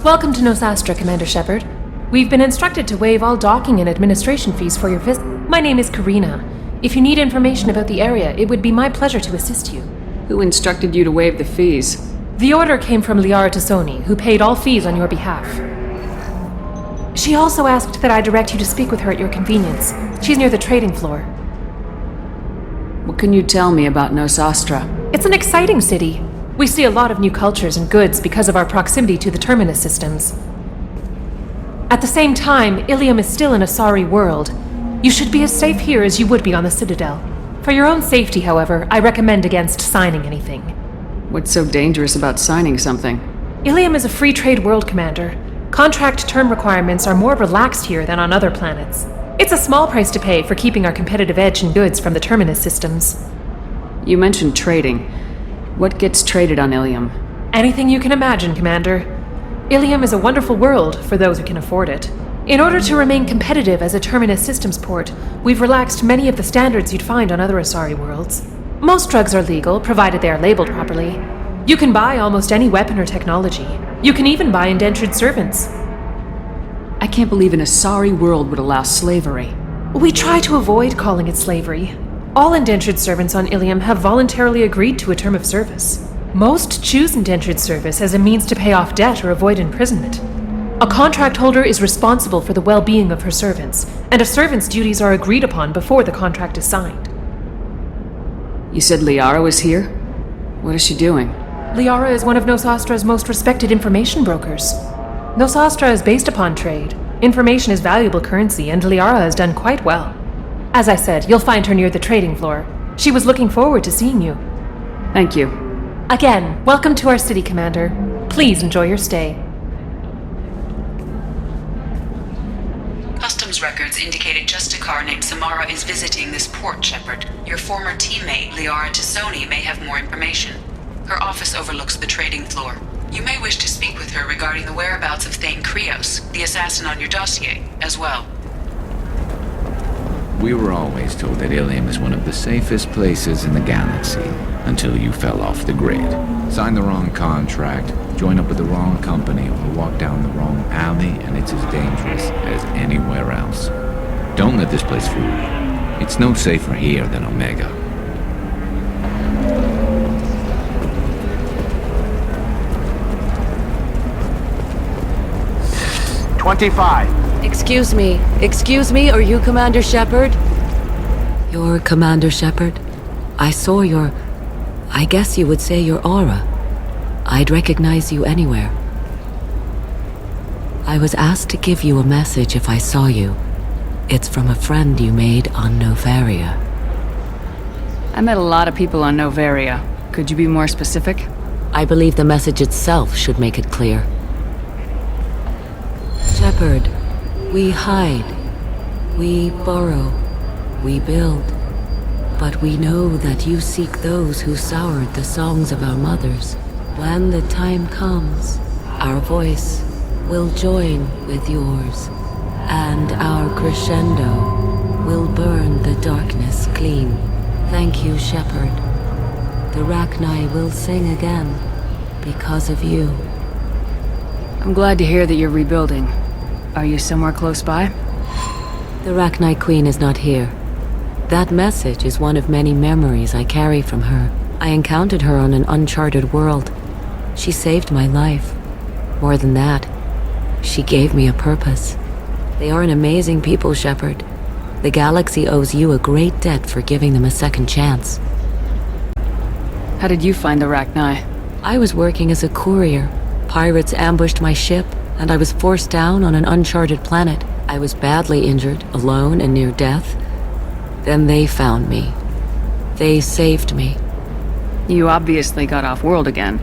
Welcome to Nosastra, Commander Shepard. We've been instructed to waive all docking and administration fees for your visit. My name is Karina. If you need information about the area, it would be my pleasure to assist you. Who instructed you to waive the fees? The order came from Liara Tassoni, who paid all fees on your behalf. She also asked that I direct you to speak with her at your convenience. She's near the trading floor. What can you tell me about Nosastra? It's an exciting city. We see a lot of new cultures and goods because of our proximity to the Terminus systems. At the same time, Ilium is still an Asari world. You should be as safe here as you would be on the Citadel. For your own safety, however, I recommend against signing anything. What's so dangerous about signing something? Ilium is a free trade world, Commander. Contract term requirements are more relaxed here than on other planets. It's a small price to pay for keeping our competitive edge in goods from the Terminus systems. You mentioned trading. What gets traded on Ilium? Anything you can imagine, Commander. Ilium is a wonderful world for those who can afford it. In order to remain competitive as a Terminus systems port, we've relaxed many of the standards you'd find on other Asari worlds. Most drugs are legal, provided they are labeled properly. You can buy almost any weapon or technology. You can even buy indentured servants. I can't believe an Asari world would allow slavery. We try to avoid calling it slavery. All indentured servants on Ilium have voluntarily agreed to a term of service. Most choose indentured service as a means to pay off debt or avoid imprisonment. A contract holder is responsible for the well-being of her servants, and a servant's duties are agreed upon before the contract is signed. You said Liara was here? What is she doing? Liara is one of Nosastra's most respected information brokers. Nosastra is based upon trade. Information is valuable currency, and Liara has done quite well. As I said, you'll find her near the trading floor. She was looking forward to seeing you. Thank you. Again, welcome to our city, Commander. Please enjoy your stay. Customs records indicated Justicar named Samara is visiting this port, Shepard. Your former teammate, Liara Tassoni, may have more information. Her office overlooks the trading floor. You may wish to speak with her regarding the whereabouts of Thane Krios, the assassin on your dossier, as well. We were always told that Ilium is one of the safest places in the galaxy, until you fell off the grid. Signed the wrong contract, joined up with the wrong company, or walked down the wrong alley, and it's as dangerous as anywhere else. Don't let this place fool you. It's no safer here than Omega. Excuse me, are you Commander Shepard? You're Commander Shepard? I saw I guess you would say your aura. I'd recognize you anywhere. I was asked to give you a message if I saw you. It's from a friend you made on Novaria. I met a lot of people on Novaria. Could you be more specific? I believe the message itself should make it clear. Shepard, we hide, we borrow, we build, but we know that you seek those who soured the songs of our mothers. When the time comes, our voice will join with yours, and our crescendo will burn the darkness clean. Thank you, Shepard. The Rachni will sing again because of you. I'm glad to hear that you're rebuilding. Are you somewhere close by? The Rachni Queen is not here. That message is one of many memories I carry from her. I encountered her on an uncharted world. She saved my life. More than that, she gave me a purpose. They are an amazing people, Shepard. The galaxy owes you a great debt for giving them a second chance. How did you find the Rachni? I was working as a courier. Pirates ambushed my ship, and I was forced down on an uncharted planet. I was badly injured, alone and near death. Then they found me. They saved me. You obviously got off-world again.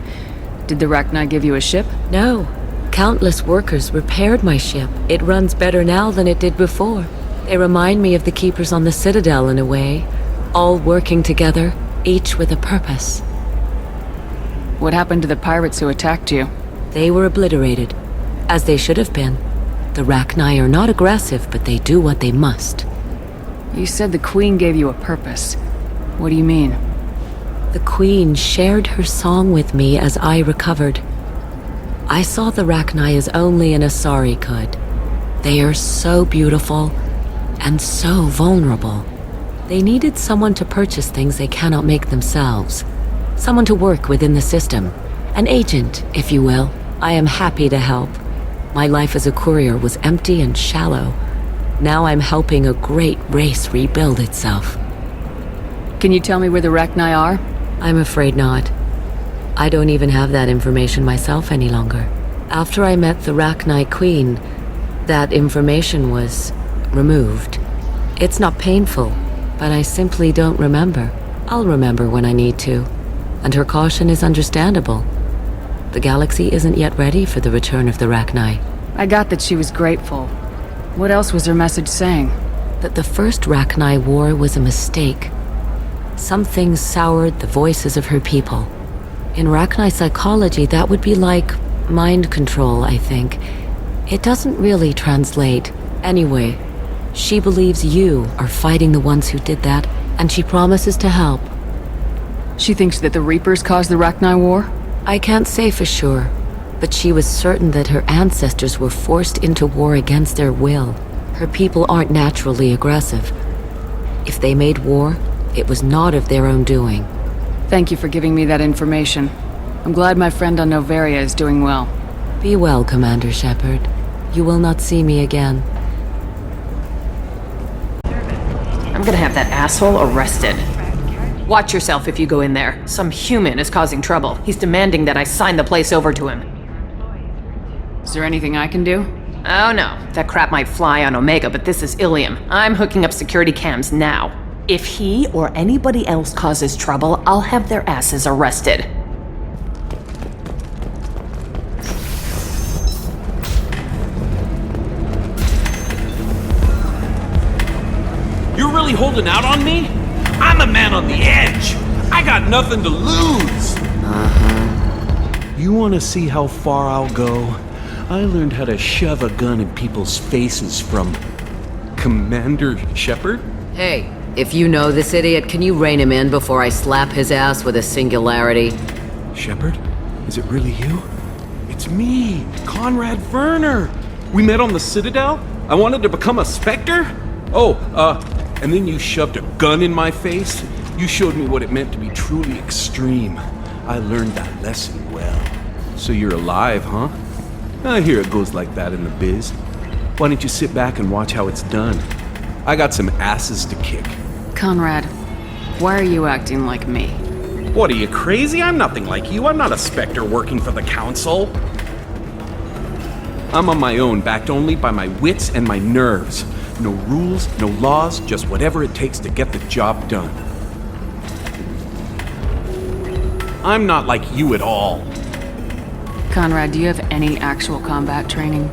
Did the Rachni give you a ship? No. Countless workers repaired my ship. It runs better now than it did before. They remind me of the Keepers on the Citadel in a way, all working together, each with a purpose. What happened to the pirates who attacked you? They were obliterated, as they should have been. The Rachni are not aggressive, but they do what they must. You said the Queen gave you a purpose. What do you mean? The Queen shared her song with me as I recovered. I saw the Rachni as only an Asari could. They are so beautiful and so vulnerable. They needed someone to purchase things they cannot make themselves. Someone to work within the system. An agent, if you will. I am happy to help. My life as a courier was empty and shallow. Now I'm helping a great race rebuild itself. Can you tell me where the Rachni are? I'm afraid not. I don't even have that information myself any longer. After I met the Rachni Queen, that information was removed. It's not painful, but I simply don't remember. I'll remember when I need to. And her caution is understandable. The galaxy isn't yet ready for the return of the Rachni. I got that she was grateful. What else was her message saying? That the first Rachni war was a mistake. Something soured the voices of her people. In Rachni psychology, that would be like mind control, I think. It doesn't really translate. Anyway, she believes you are fighting the ones who did that, and she promises to help. She thinks that the Reapers caused the Rachni War? I can't say for sure, but she was certain that her ancestors were forced into war against their will. Her people aren't naturally aggressive. If they made war, it was not of their own doing. Thank you for giving me that information. I'm glad my friend on Noveria is doing well. Be well, Commander Shepard. You will not see me again. I'm gonna have that asshole arrested. Watch yourself if you go in there. Some human is causing trouble. He's demanding that I sign the place over to him. Is there anything I can do? Oh no, that crap might fly on Omega, but this is Ilium. I'm hooking up security cams now. If he or anybody else causes trouble, I'll have their asses arrested. You're really holding out on me? I'm a man on the edge. I got nothing to lose. You want to see how far I'll go? I learned how to shove a gun in people's faces from Commander Shepard. Hey, if you know this idiot, can you rein him in before I slap his ass with a singularity? Shepard? Is it really you? It's me, Conrad Werner. We met on the Citadel? I wanted to become a Spectre? And then you shoved a gun in my face? You showed me what it meant to be truly extreme. I learned that lesson well. So you're alive, huh? I hear it goes like that in the biz. Why don't you sit back and watch how it's done? I got some asses to kick. Conrad, why are you acting like me? What, are you crazy? I'm nothing like you. I'm not a Spectre working for the Council. I'm on my own, backed only by my wits and my nerves. No rules, no laws, just whatever it takes to get the job done. I'm not like you at all. Conrad, do you have any actual combat training?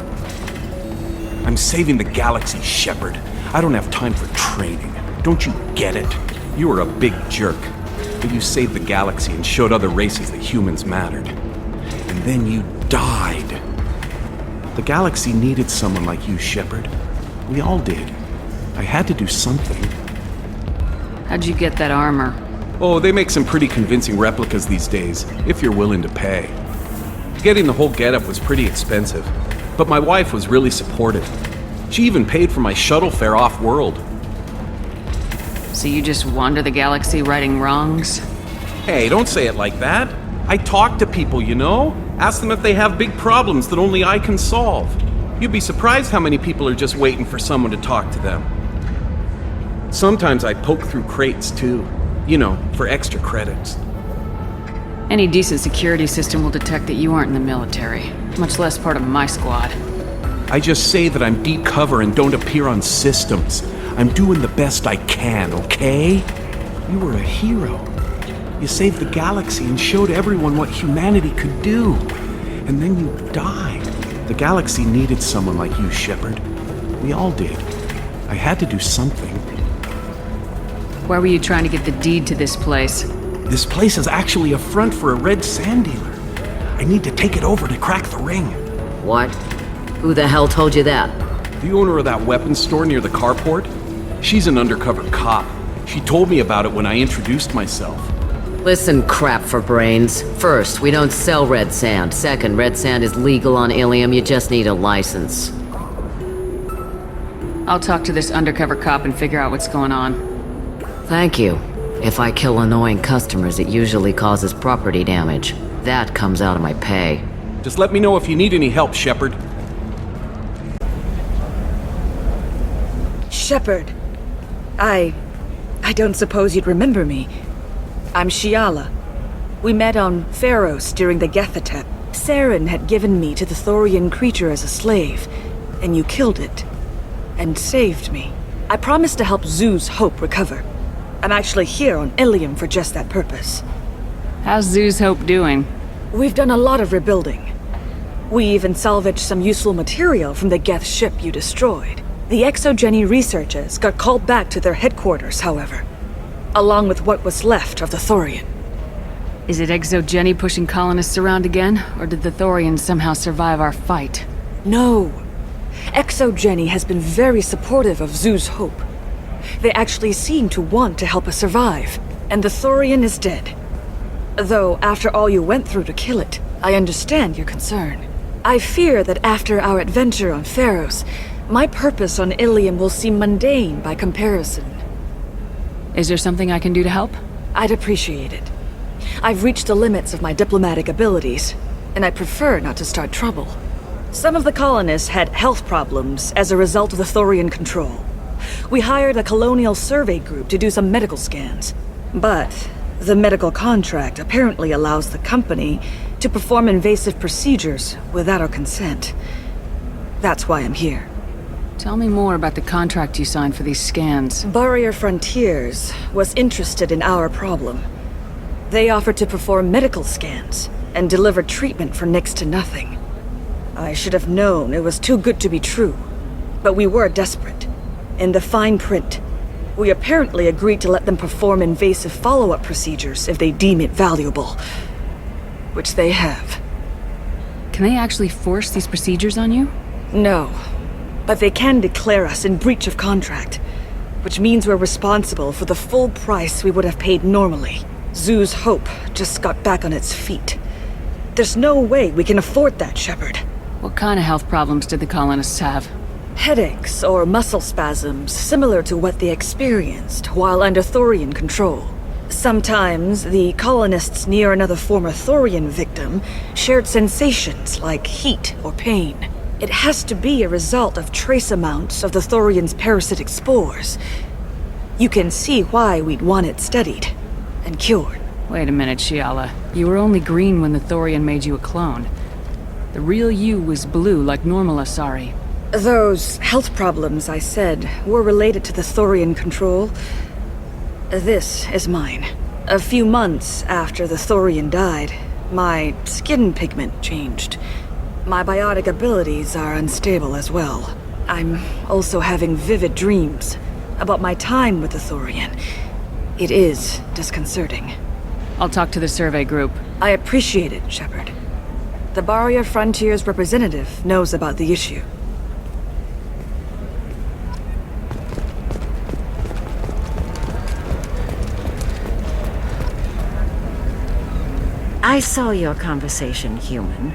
I'm saving the galaxy, Shepard. I don't have time for training. Don't you get it? You were a big jerk, but you saved the galaxy and showed other races that humans mattered. And then you died. The galaxy needed someone like you, Shepard. We all did. I had to do something. How'd you get that armor? Oh, they make some pretty convincing replicas these days, if you're willing to pay. Getting the whole getup was pretty expensive, but my wife was really supportive. She even paid for my shuttle fare off-world. So you just wander the galaxy righting wrongs? Hey, don't say it like that. I talk to people, you know? Ask them if they have big problems that only I can solve. You'd be surprised how many people are just waiting for someone to talk to them. Sometimes I poke through crates, too. You know, for extra credits. Any decent security system will detect that you aren't in the military, much less part of my squad. I just say that I'm deep cover and don't appear on systems. I'm doing the best I can, okay? You were a hero. You saved the galaxy and showed everyone what humanity could do. And then you died. The galaxy needed someone like you, Shepard. We all did. I had to do something. Why were you trying to get the deed to this place? This place is actually a front for a red sand dealer. I need to take it over to crack the ring. What? Who the hell told you that? The owner of that weapons store near the carport? She's an undercover cop. She told me about it when I introduced myself. Listen, crap for brains. First, we don't sell red sand. Second, red sand is legal on Ilium, you just need a license. I'll talk to this undercover cop and figure out what's going on. Thank you. If I kill annoying customers, it usually causes property damage. That comes out of my pay. Just let me know if you need any help, Shepard. Shepard. I don't suppose you'd remember me. I'm Shiala. We met on Pharos during the Geth attack. Saren had given me to the Thorian creature as a slave, and you killed it. And saved me. I promised to help Zoo's Hope recover. I'm actually here on Ilium for just that purpose. How's Zoo's Hope doing? We've done a lot of rebuilding. We even salvaged some useful material from the Geth ship you destroyed. The Exogeny researchers got called back to their headquarters, however, along with what was left of the Thorian. Is it Exogeny pushing colonists around again, or did the Thorians somehow survive our fight? No. Exogeny has been very supportive of Zoo's Hope. They actually seem to want to help us survive, and the Thorian is dead. Though, after all you went through to kill it, I understand your concern. I fear that after our adventure on Pharos, my purpose on Ilium will seem mundane by comparison. Is there something I can do to help? I'd appreciate it. I've reached the limits of my diplomatic abilities, and I prefer not to start trouble. Some of the colonists had health problems as a result of the Thorian control. We hired a colonial survey group to do some medical scans. But the medical contract apparently allows the company to perform invasive procedures without our consent. That's why I'm here. Tell me more about the contract you signed for these scans. Barrier Frontiers was interested in our problem. They offered to perform medical scans and deliver treatment for next to nothing. I should have known it was too good to be true, but we were desperate. In the fine print, we apparently agreed to let them perform invasive follow-up procedures if they deem it valuable. Which they have. Can they actually force these procedures on you? No, but they can declare us in breach of contract, which means we're responsible for the full price we would have paid normally. Zoo's Hope just got back on its feet. There's no way we can afford that, Shepard. What kind of health problems did the colonists have? Headaches or muscle spasms similar to what they experienced while under Thorian control. Sometimes the colonists near another former Thorian victim shared sensations like heat or pain. It has to be a result of trace amounts of the Thorian's parasitic spores. You can see why we'd want it studied and cured. Wait a minute, Shiala. You were only green when the Thorian made you a clone. The real you was blue like normal Asari. Those health problems I said were related to the Thorian control. This is mine. A few months after the Thorian died, my skin pigment changed. My biotic abilities are unstable as well. I'm also having vivid dreams about my time with the Thorian. It is disconcerting. I'll talk to the survey group. I appreciate it, Shepard. The Barrier Frontiers representative knows about the issue. I saw your conversation, human.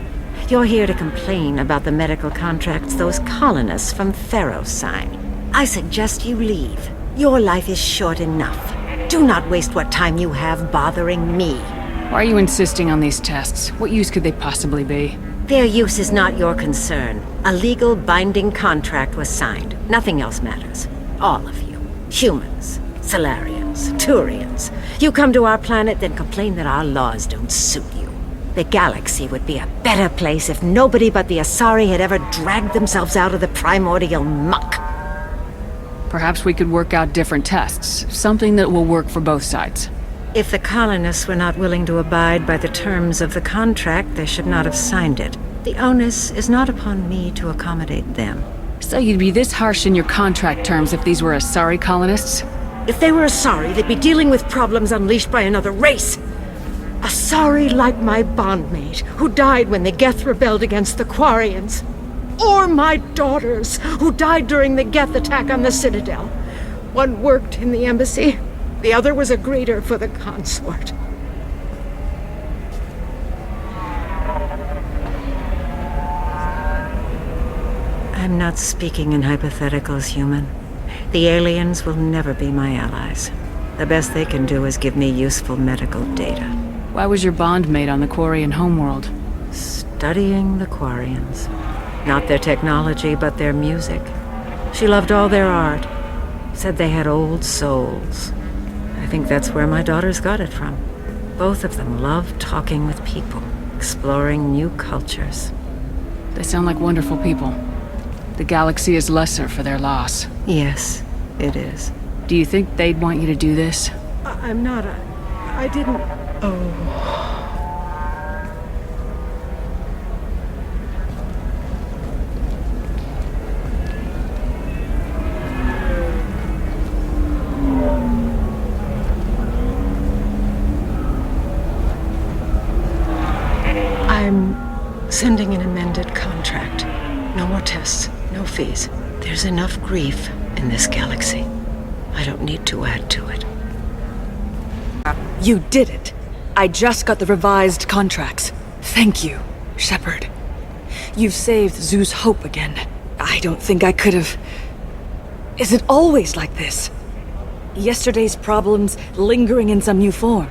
You're here to complain about the medical contracts those colonists from Pharos signed. I suggest you leave. Your life is short enough. Do not waste what time you have bothering me. Why are you insisting on these tests? What use could they possibly be? Their use is not your concern. A legal binding contract was signed. Nothing else matters. All of you. Humans, Solarians, Turians. You come to our planet, then complain that our laws don't suit you. The galaxy would be a better place if nobody but the Asari had ever dragged themselves out of the primordial muck. Perhaps we could work out different tests. Something that will work for both sides. If the colonists were not willing to abide by the terms of the contract, they should not have signed it. The onus is not upon me to accommodate them. So you'd be this harsh in your contract terms if these were Asari colonists? If they were Asari, they'd be dealing with problems unleashed by another race. Asari like my bondmate, who died when the Geth rebelled against the Quarians. Or my daughters, who died during the Geth attack on the Citadel. One worked in the embassy, the other was a greeter for the consort. I'm not speaking in hypotheticals, human. The aliens will never be my allies. The best they can do is give me useful medical data. Why was your bond made on the Quarian homeworld? Studying the Quarians. Not their technology, but their music. She loved all their art. Said they had old souls. I think that's where my daughters got it from. Both of them love talking with people, exploring new cultures. They sound like wonderful people. The galaxy is lesser for their loss. Yes, it is. Do you think they'd want you to do this? I'm not. I didn't. Oh. I'm sending an amended contract. No more tests, no fees. There's enough grief in this galaxy. I don't need to add to it. You did it. I just got the revised contracts. Thank you, Shepard. You've saved Zoo's hope again. I don't think I could have... Is it always like this? Yesterday's problems lingering in some new form.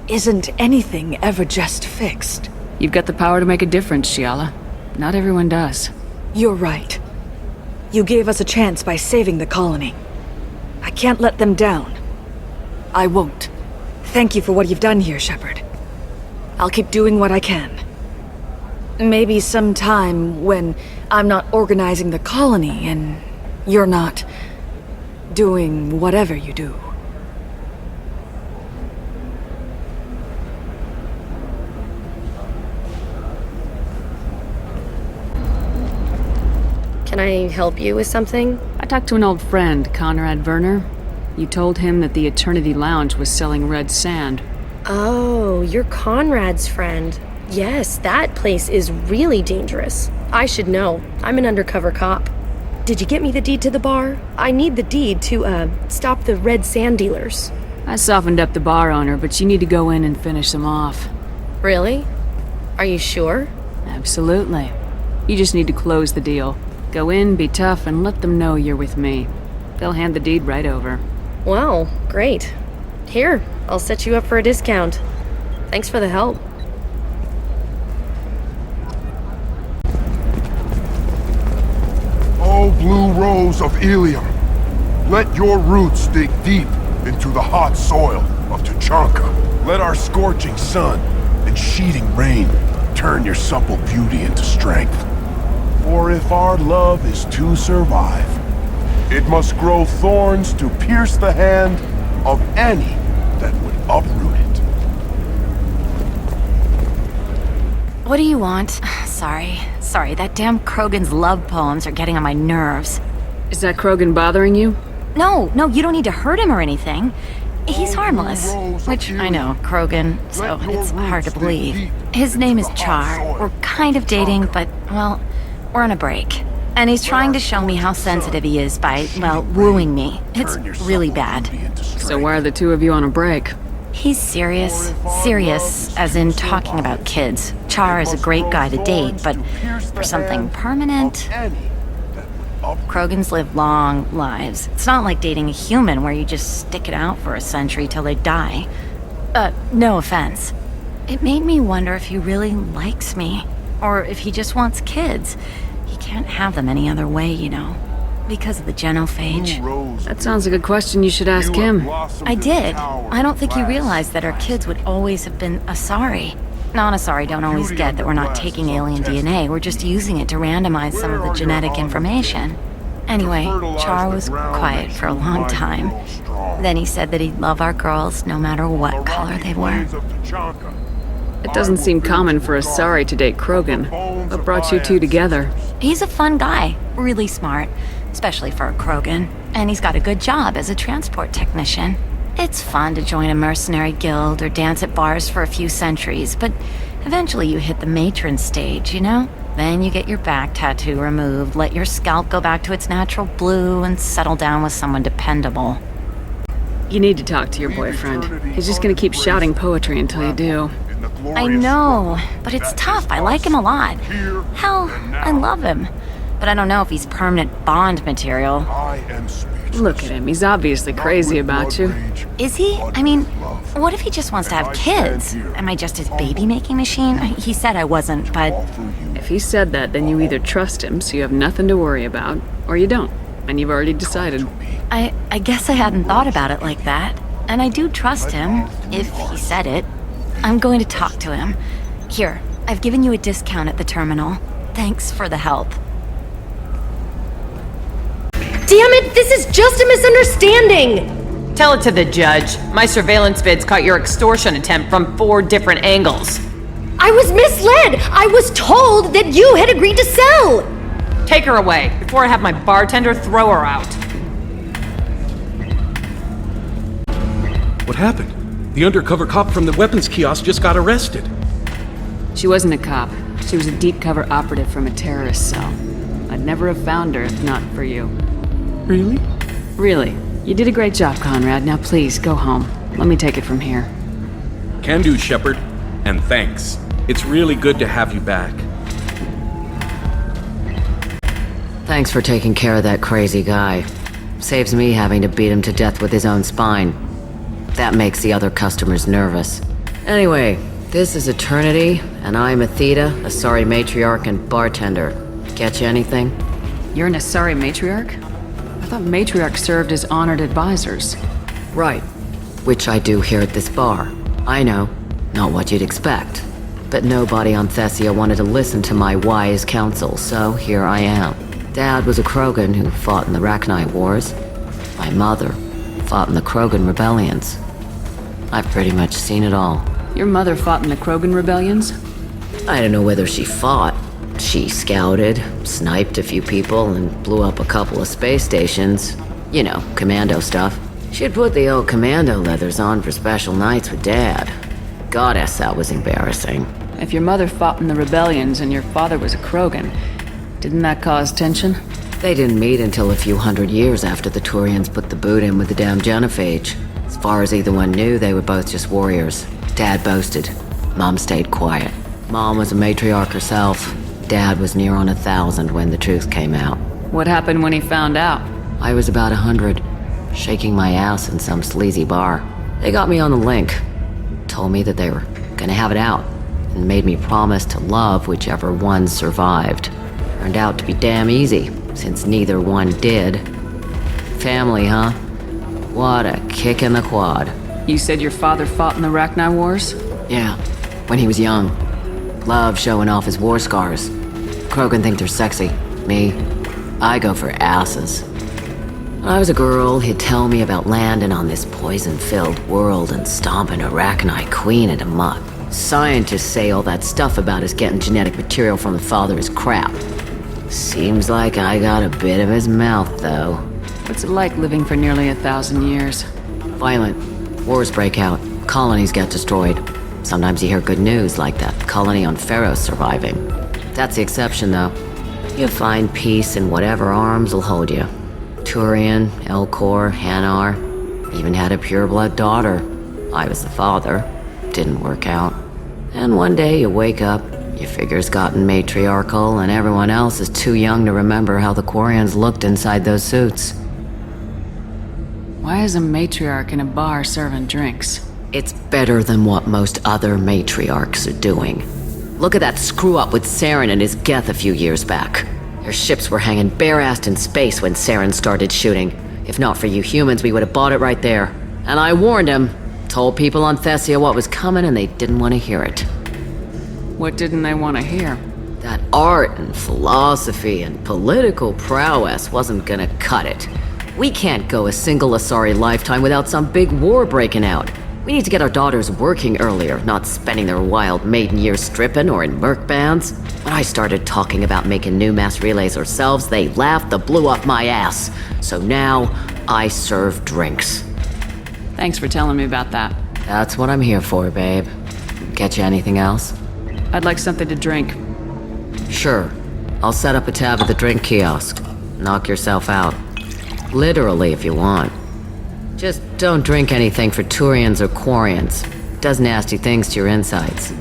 Isn't anything ever just fixed? You've got the power to make a difference, Shiala. Not everyone does. You're right. You gave us a chance by saving the colony. I can't let them down. I won't. Thank you for what you've done here, Shepard. I'll keep doing what I can. Maybe sometime when I'm not organizing the colony and you're not doing whatever you do. Can I help you with something? I talked to an old friend, Conrad Werner. You told him that the Eternity Lounge was selling red sand. Oh, you're Conrad's friend. Yes, that place is really dangerous. I should know. I'm an undercover cop. Did you get me the deed to the bar? I need the deed to, stop the red sand dealers. I softened up the bar owner, but you need to go in and finish them off. Really? Are you sure? Absolutely. You just need to close the deal. Go in, be tough, and let them know you're with me. They'll hand the deed right over. Wow, great. Here, I'll set you up for a discount. Thanks for the help. Oh, blue rose of Ilium, let your roots dig deep into the hot soil of Tuchanka. Let our scorching sun and sheeting rain turn your supple beauty into strength. For if our love is to survive, it must grow thorns to pierce the hand of any that would uproot it. What do you want? Sorry, that damn Krogan's love poems are getting on my nerves. Is that Krogan bothering you? No, you don't need to hurt him or anything. He's harmless. Which, I know, Krogan, so it's hard to believe. His name is Char. We're kind of dating, but, well, we're on a break. And he's trying to show me how sensitive he is by, well, wooing me. It's really bad. So why are the two of you on a break? He's serious. Serious, as in talking about kids. Char is a great guy to date, but for something permanent... Krogans live long lives. It's not like dating a human where you just stick it out for a century till they die. No offense. It made me wonder if he really likes me. Or if he just wants kids. He can't have them any other way, you know. Because of the genophage. That sounds like a question you should ask him. I did. I don't think he realized that our kids would always have been Asari. Non-Asari don't always get that we're not taking alien DNA, we're just using it to randomize some of the genetic information. Anyway, Char was quiet for a long time. Then he said that he'd love our girls no matter what color they were. It doesn't seem common for Asari to date Krogan. What brought you two together? He's a fun guy, really smart, especially for a Krogan. And he's got a good job as a transport technician. It's fun to join a mercenary guild or dance at bars for a few centuries, but eventually you hit the matron stage, you know? Then you get your back tattoo removed, let your scalp go back to its natural blue, and settle down with someone dependable. You need to talk to your boyfriend. He's just gonna keep shouting poetry until you do. I know, but it's tough. I like him a lot. Hell, I love him. but I don't know if he's permanent Bond material. I am speechless. Look at him, he's obviously crazy about you. Is he? I mean, what if he just wants to have kids? Am I just his baby-making machine? He said I wasn't, but... If he said that, then you either trust him, so you have nothing to worry about, or you don't, and you've already decided. I guess I hadn't thought about it like that. And I do trust him, if he said it. I'm going to talk to him. Here, I've given you a discount at the terminal. Thanks for the help. Damn it, this is just a misunderstanding! Tell it to the judge. My surveillance vids caught your extortion attempt from 4 different angles. I was misled! I was told that you had agreed to sell! Take her away, before I have my bartender throw her out. What happened? The undercover cop from the weapons kiosk just got arrested. She wasn't a cop. She was a deep-cover operative from a terrorist cell. I'd never have found her if not for you. Really? Really. You did a great job, Conrad. Now please, go home. Let me take it from here. Can do, Shepard. And thanks. It's really good to have you back. Thanks for taking care of that crazy guy. Saves me having to beat him to death with his own spine. That makes the other customers nervous. Anyway, this is Eternity, and I'm Athena, a sorry matriarch and bartender. Get you anything? You're an Asari matriarch? I thought matriarchs served as honored advisors. Right. Which I do here at this bar. I know, not what you'd expect. But nobody on Thessia wanted to listen to my wise counsel, so here I am. Dad was a Krogan who fought in the Rachni Wars. My mother fought in the Krogan rebellions. I've pretty much seen it all. Your mother fought in the Krogan rebellions? I don't know whether she fought. She scouted, sniped a few people, and blew up a couple of space stations. You know, commando stuff. She'd put the old commando leathers on for special nights with Dad. Goddess, that was embarrassing. If your mother fought in the rebellions and your father was a Krogan, didn't that cause tension? They didn't meet until a few hundred years after the Turians put the boot in with the damn genophage. As far as either one knew, they were both just warriors. Dad boasted. Mom stayed quiet. Mom was a matriarch herself. Dad was near on 1,000 when the truth came out. What happened when he found out? I was about 100, shaking my ass in some sleazy bar. They got me on the link. Told me that they were gonna have it out, and made me promise to love whichever one survived. Turned out to be damn easy, since neither one did. Family, huh? What a kick in the quad. You said your father fought in the Rachni Wars? Yeah, when he was young. Loved showing off his war scars. Krogan think they're sexy. Me, I go for asses. When I was a girl, he'd tell me about landing on this poison-filled world and stomping a Rachni queen into muck. Scientists say all that stuff about us getting genetic material from the father is crap. Seems like I got a bit of his mouth, though. What's it like living for nearly 1,000 years? Violent. Wars break out. Colonies get destroyed. Sometimes you hear good news, like that colony on Pharaoh surviving. That's the exception, though. You find peace in whatever arms will hold you. Turian, Elcor, Hanar. Even had a pureblood daughter. I was the father. Didn't work out. And one day you wake up, your figure's gotten matriarchal, and everyone else is too young to remember how the Quarians looked inside those suits. Why is a matriarch in a bar serving drinks? It's better than what most other matriarchs are doing. Look at that screw-up with Saren and his Geth a few years back. Their ships were hanging bare-assed in space when Saren started shooting. If not for you humans, we would have bought it right there. And I warned him. Told people on Thessia what was coming, and they didn't want to hear it. What didn't they want to hear? That art and philosophy and political prowess wasn't gonna cut it. We can't go a single Asari lifetime without some big war breaking out. We need to get our daughters working earlier, not spending their wild maiden years stripping or in merc bands. When I started talking about making new mass relays ourselves, they laughed the blue off my ass. So now, I serve drinks. Thanks for telling me about that. That's what I'm here for, babe. Get you anything else? I'd like something to drink. Sure. I'll set up a tab at the drink kiosk. Knock yourself out. Literally, if you want. Just don't drink anything for Turians or Quarians. Does nasty things to your insides.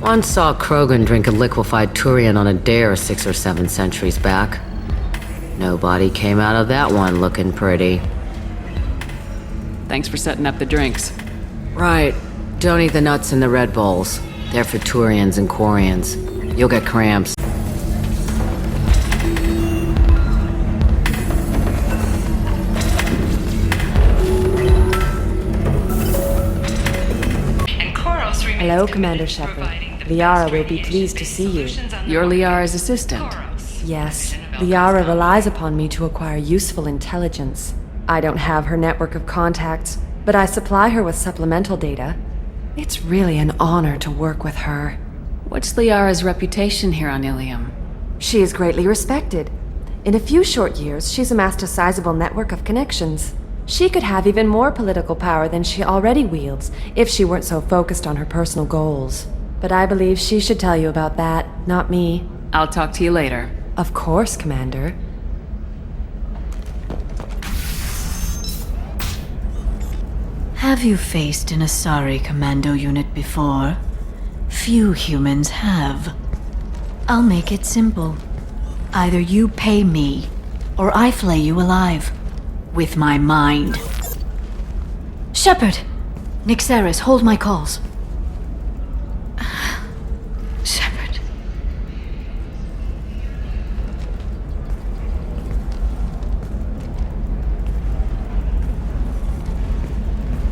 Once saw Krogan drink a liquefied Turian on a dare 6 or 7 centuries back. Nobody came out of that one looking pretty. Thanks for setting up the drinks. Right. Don't eat the nuts in the Red Bulls. They're for Turians and Quarians. You'll get cramps. Hello, Commander Shepard. Liara will be pleased to see you. You're Liara's assistant. Yes, Liara relies upon me to acquire useful intelligence. I don't have her network of contacts, but I supply her with supplemental data. It's really an honor to work with her. What's Liara's reputation here on Ilium? She is greatly respected. In a few short years, she's amassed a sizable network of connections. She could have even more political power than she already wields if she weren't so focused on her personal goals. But I believe she should tell you about that, not me. I'll talk to you later. Of course, Commander. Have you faced an Asari commando unit before? Few humans have. I'll make it simple. Either you pay me, or I flay you alive. With my mind. Shepard! Nixeris, hold my calls. Shepard.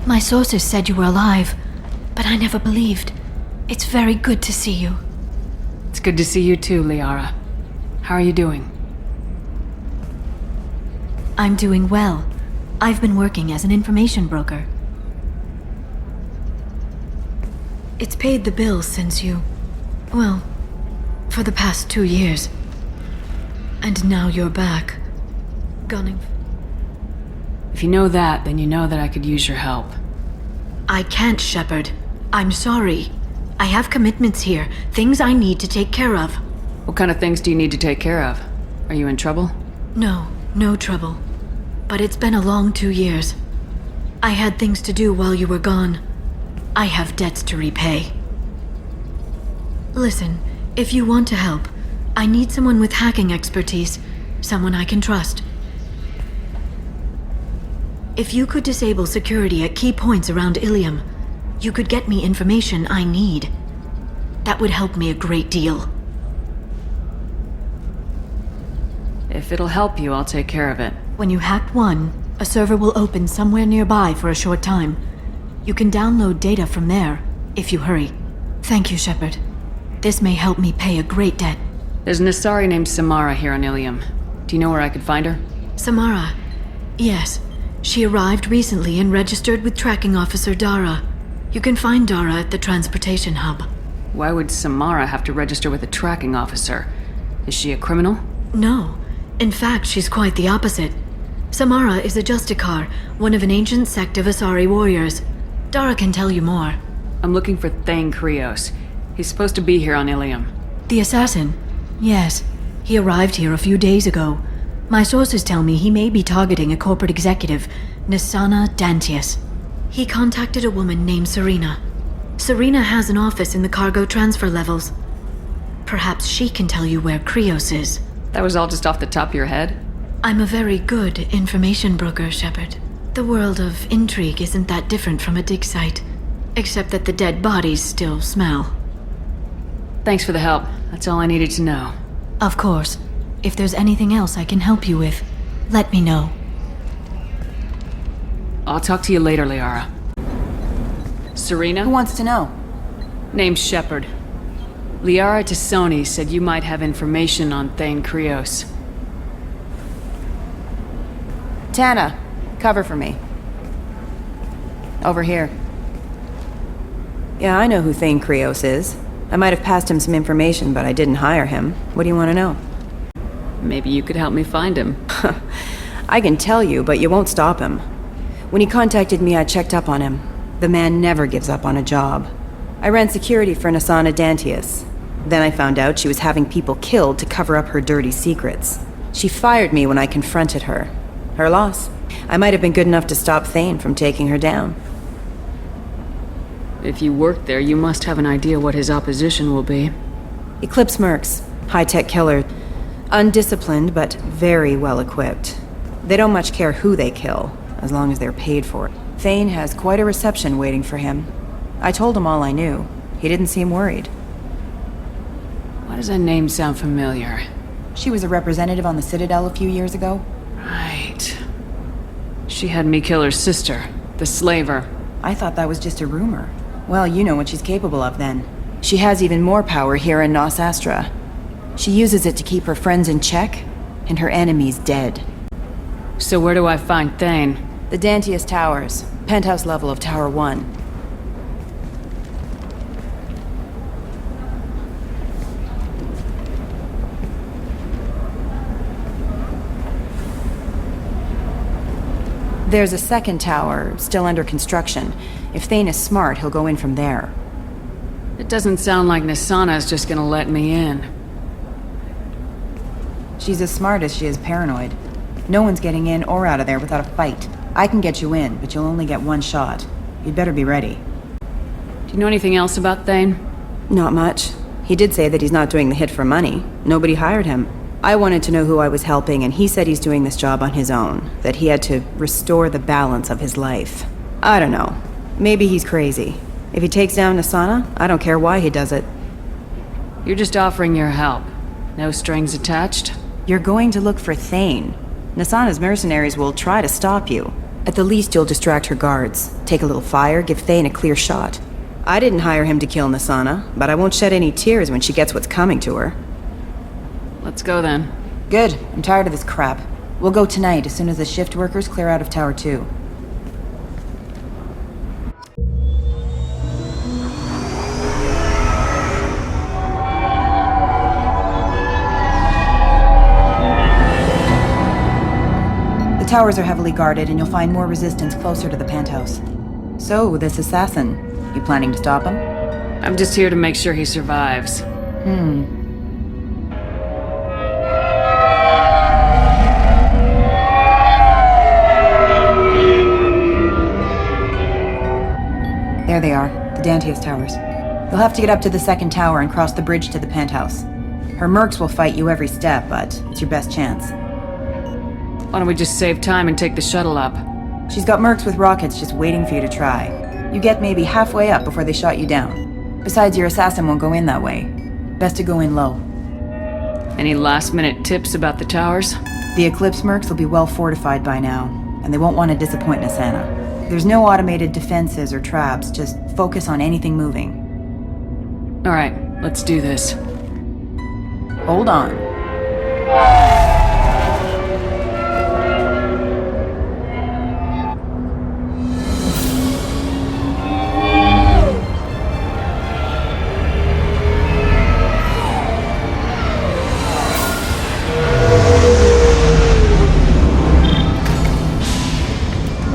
My sources said you were alive, but I never believed. It's very good to see you. It's good to see you too, Liara. How are you doing? I'm doing well. I've been working as an information broker. It's paid the bills since you... well, for the past 2 years. And now you're back. Gunning... If you know that, then you know that I could use your help. I can't, Shepard. I'm sorry. I have commitments here, things I need to take care of. What kind of things do you need to take care of? Are you in trouble? No, no trouble. But it's been a long 2 years. I had things to do while you were gone. I have debts to repay. Listen, if you want to help, I need someone with hacking expertise. Someone I can trust. If you could disable security at key points around Ilium, you could get me information I need. That would help me a great deal. If it'll help you, I'll take care of it. When you hack one, a server will open somewhere nearby for a short time. You can download data from there, if you hurry. Thank you, Shepard. This may help me pay a great debt. There's an Asari named Samara here on Ilium. Do you know where I could find her? Samara? Yes. She arrived recently and registered with Tracking Officer Dara. You can find Dara at the transportation hub. Why would Samara have to register with a tracking officer? Is she a criminal? No. In fact, she's quite the opposite. Samara is a Justicar, one of an ancient sect of Asari warriors. Dara can tell you more. I'm looking for Thane Krios. He's supposed to be here on Ilium. The assassin? Yes. He arrived here a few days ago. My sources tell me he may be targeting a corporate executive, Nisana Dantius. He contacted a woman named Serena. Serena has an office in the cargo transfer levels. Perhaps she can tell you where Krios is. That was all just off the top of your head? I'm a very good information broker, Shepard. The world of intrigue isn't that different from a dig site, except that the dead bodies still smell. Thanks for the help. That's all I needed to know. Of course. If there's anything else I can help you with, let me know. I'll talk to you later, Liara. Serena? Who wants to know? Name's Shepard. Liara Tassoni said you might have information on Thane Krios. Tana, cover for me. Over here. Yeah, I know who Thane Krios is. I might have passed him some information, but I didn't hire him. What do you want to know? Maybe you could help me find him. I can tell you, but you won't stop him. When he contacted me, I checked up on him. The man never gives up on a job. I ran security for Nisana Dantius. Then I found out she was having people killed to cover up her dirty secrets. She fired me when I confronted her. Her loss. I might have been good enough to stop Thane from taking her down. If you work there, you must have an idea what his opposition will be. Eclipse Mercs. High-tech killer. Undisciplined, but very well equipped. They don't much care who they kill, as long as they're paid for it. Thane has quite a reception waiting for him. I told him all I knew. He didn't seem worried. Why does that name sound familiar? She was a representative on the Citadel a few years ago. Right. She had me kill her sister, the slaver. I thought that was just a rumor. Well, you know what she's capable of then. She has even more power here in Nos Astra. She uses it to keep her friends in check, and her enemies dead. So where do I find Thane? The Dantius Towers, penthouse level of Tower 1. There's a second tower, still under construction. If Thane is smart, he'll go in from there. It doesn't sound like Nisana's just gonna let me in. She's as smart as she is paranoid. No one's getting in or out of there without a fight. I can get you in, but you'll only get one shot. You'd better be ready. Do you know anything else about Thane? Not much. He did say that he's not doing the hit for money. Nobody hired him. I wanted to know who I was helping, and he said he's doing this job on his own. That he had to restore the balance of his life. I don't know. Maybe he's crazy. If he takes down Nisana, I don't care why he does it. You're just offering your help. No strings attached? You're going to look for Thane. Nisana's mercenaries will try to stop you. At the least, you'll distract her guards. Take a little fire, give Thane a clear shot. I didn't hire him to kill Nisana, but I won't shed any tears when she gets what's coming to her. Let's go then. Good. I'm tired of this crap. We'll go tonight as soon as the shift workers clear out of Tower 2. The towers are heavily guarded, and you'll find more resistance closer to the penthouse. So, this assassin, you planning to stop him? I'm just here to make sure he survives. There they are, the Dantius Towers. You'll have to get up to the second tower and cross the bridge to the penthouse. Her mercs will fight you every step, but it's your best chance. Why don't we just save time and take the shuttle up? She's got mercs with rockets just waiting for you to try. You get maybe halfway up before they shot you down. Besides, your assassin won't go in that way. Best to go in low. Any last-minute tips about the towers? The Eclipse mercs will be well fortified by now, and they won't want to disappoint Nisana. There's no automated defenses or traps, just focus on anything moving. Alright, let's do this. Hold on.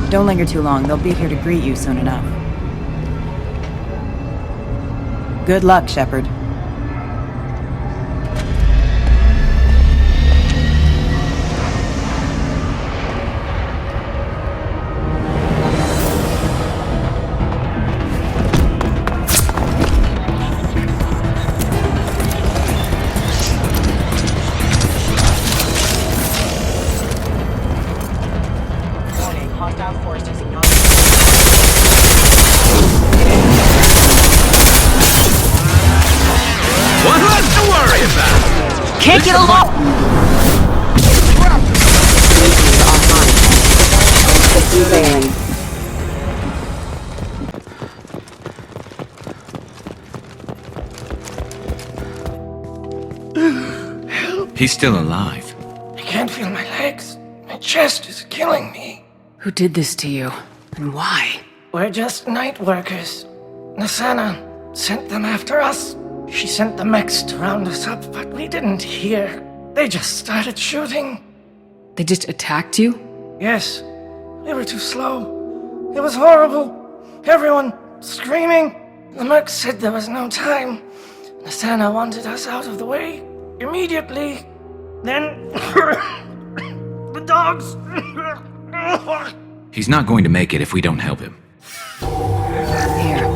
Don't linger too long. They'll be here to greet you soon enough. Good luck, Shepard. Can't get along! He's still alive. I can't feel my legs. My chest is killing me. Who did this to you? And why? We're just night workers. Nisana sent them after us. She sent the mechs to round us up, but we didn't hear. They just started shooting. They just attacked you? Yes. We were too slow. It was horrible. Everyone screaming. The mechs said there was no time. Nisana wanted us out of the way immediately. Then the dogs. He's not going to make it if we don't help him. Here.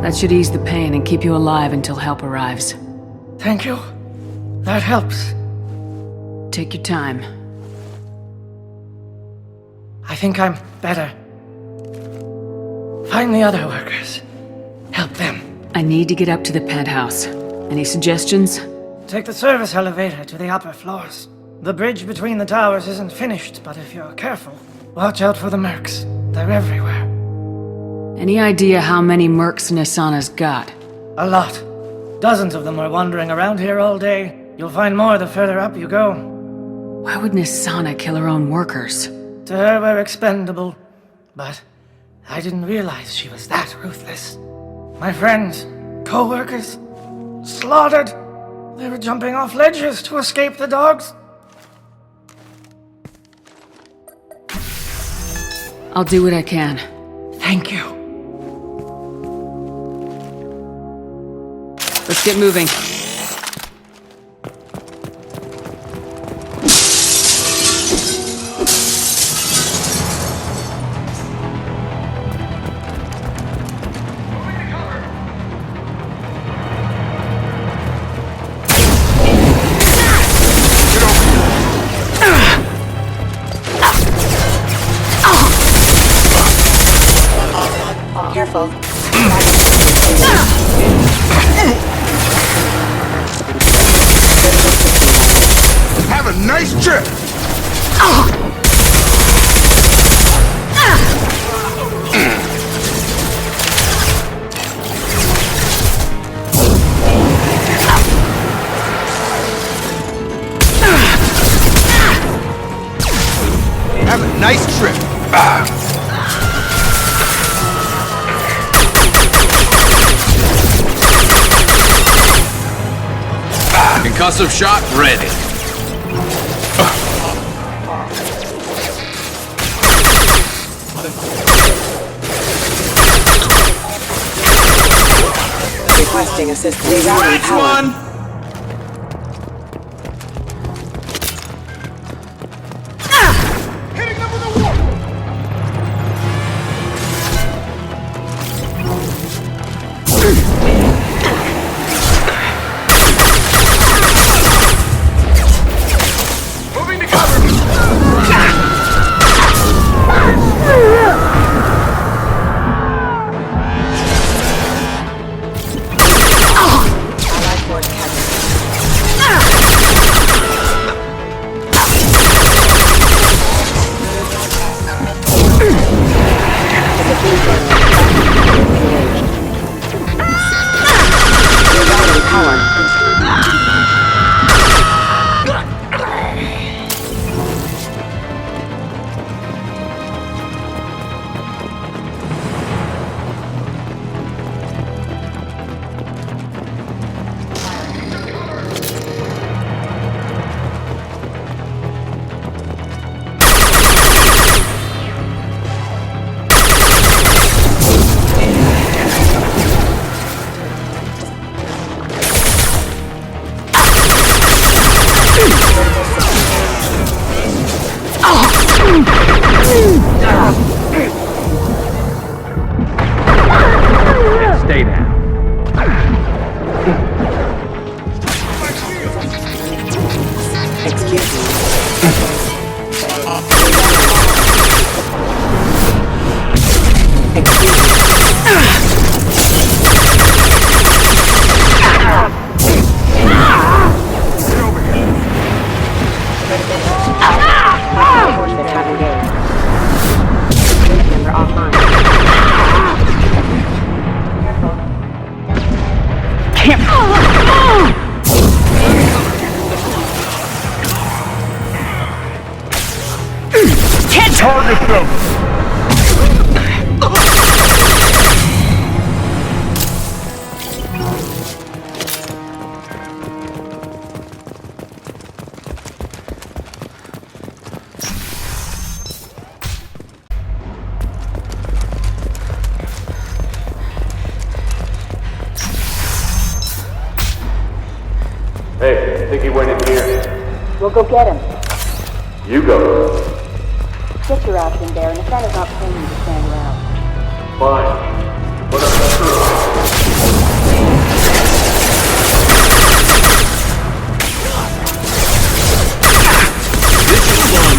That should ease the pain and keep you alive until help arrives. Thank you. That helps. take your time. I think I'm better. Find the other workers. Help them. I need to get up to the penthouse. Any suggestions? Take the service elevator to the upper floors. The bridge between the towers isn't finished, but if you're careful, watch out for the mercs. They're everywhere. Any idea how many mercs Nisana's got? A lot. Dozens of them are wandering around here all day. You'll find more the further up you go. Why would Nisana kill her own workers? To her, we're expendable. But I didn't realize she was that ruthless. My friends, co-workers, slaughtered. They were jumping off ledges to escape the dogs. I'll do what I can. Thank you. Let's get moving. Careful. Have a nice trip! Have a nice trip! Concussive shot ready. Requesting assistance. Which one? Stay down. Excuse me. Target them! Hey, I think he went in here. We'll go get him. You go. Get your ass in there, and if that is not paying you to stand around. Fine. Put up the crew.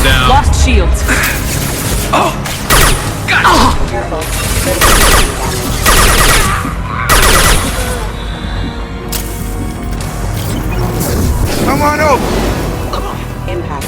down. Lost shields. Oh! Come on over! Impact.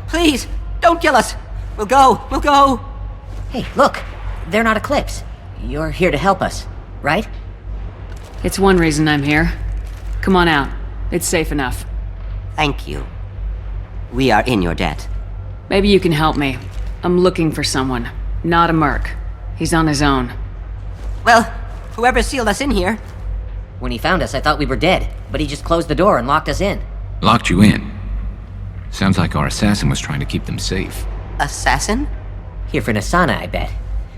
Please, don't kill us. We'll go. Hey, look. They're not Eclipse. You're here to help us, right? It's one reason I'm here. Come on out. It's safe enough. Thank you. We are in your debt. Maybe you can help me. I'm looking for someone. Not a merc. He's on his own. Well, whoever sealed us in here. When he found us, I thought we were dead, but he just closed the door and locked us in. Locked you in? Sounds like our assassin was trying to keep them safe. Assassin? Here for Nasana, I bet.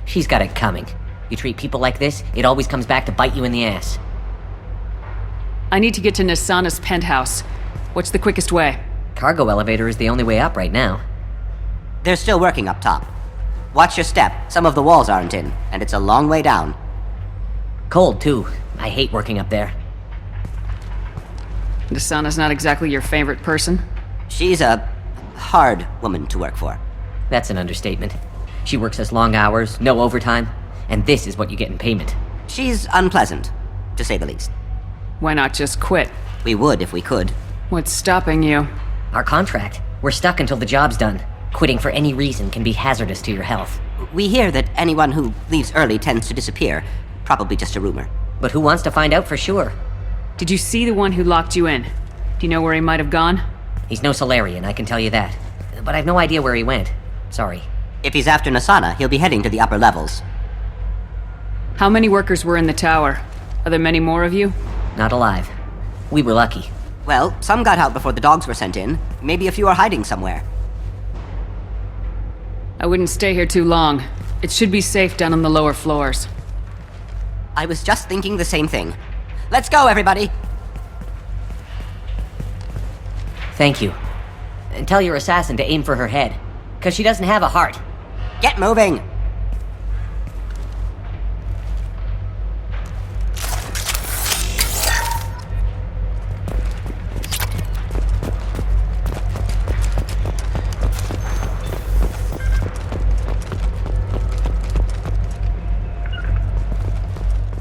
She's got it coming. You treat people like this, it always comes back to bite you in the ass. I need to get to Nasana's penthouse. What's the quickest way? Cargo elevator is the only way up right now. They're still working up top. Watch your step. Some of the walls aren't in, and it's a long way down. Cold, too. I hate working up there. Nasana's not exactly your favorite person? She's a hard woman to work for. That's an understatement. She works us long hours, no overtime, and this is what you get in payment. She's unpleasant, to say the least. Why not just quit? We would if we could. What's stopping you? Our contract. We're stuck until the job's done. Quitting for any reason can be hazardous to your health. We hear that anyone who leaves early tends to disappear. Probably just a rumor. But who wants to find out for sure? Did you see the one who locked you in? Do you know where he might have gone? He's no Solarian, I can tell you that. But I've no idea where he went. Sorry. If he's after Nasana, he'll be heading to the upper levels. How many workers were in the tower? Are there many more of you? Not alive. We were lucky. Well, some got out before the dogs were sent in. Maybe a few are hiding somewhere. I wouldn't stay here too long. It should be safe down on the lower floors. I was just thinking the same thing. Let's go, everybody! Thank you. And tell your assassin to aim for her head, because she doesn't have a heart. Get moving!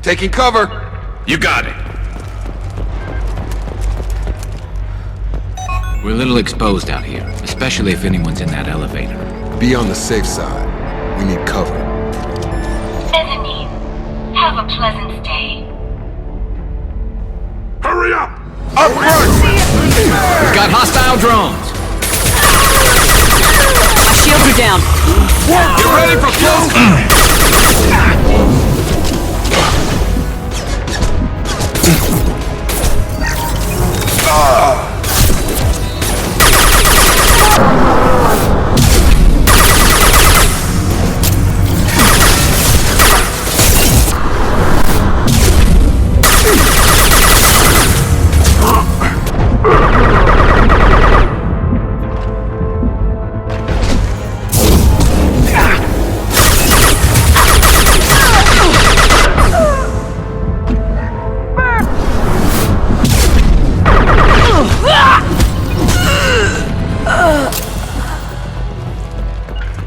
Taking cover! You got it. We're a little exposed out here, especially if anyone's in that elevator. Be on the safe side. We need cover. Mezzanine. Have a pleasant stay. Hurry up! Up front! We've got hostile drones! Shields are down. Get ready for close!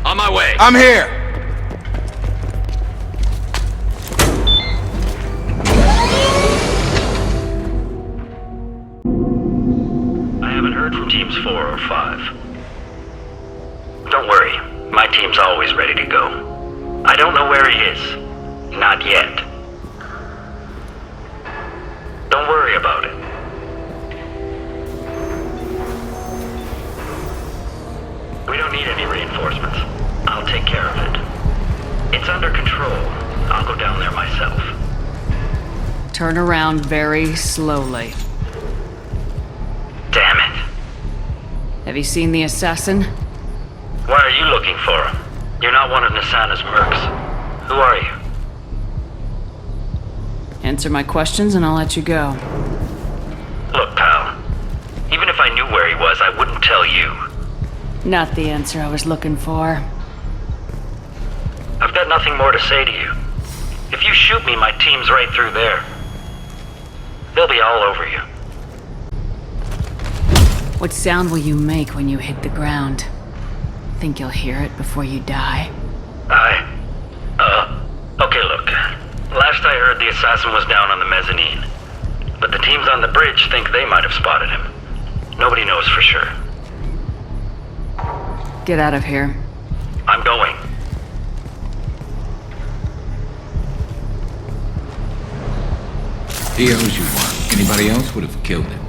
On my way. I'm here! I haven't heard from teams 4 or 5. Don't worry, my team's always ready to go. I don't know where he is. Not yet. Don't worry about it. We don't need any reinforcements. I'll take care of it. It's under control. I'll go down there myself. Turn around very slowly. Damn it. Have you seen the assassin? Why are you looking for him? You're not one of Nasana's mercs. Who are you? Answer my questions and I'll let you go. Look, pal. Even if I knew where he was, I wouldn't tell you. Not the answer I was looking for. I've got nothing more to say to you. If you shoot me, my team's right through there. They'll be all over you. What sound will you make when you hit the ground? Think you'll hear it before you die? Okay, look. Last I heard, the assassin was down on the mezzanine. But the teams on the bridge think they might have spotted him. Nobody knows for sure. Get out of here. I'm going. He owes you one. Anybody else would have killed him.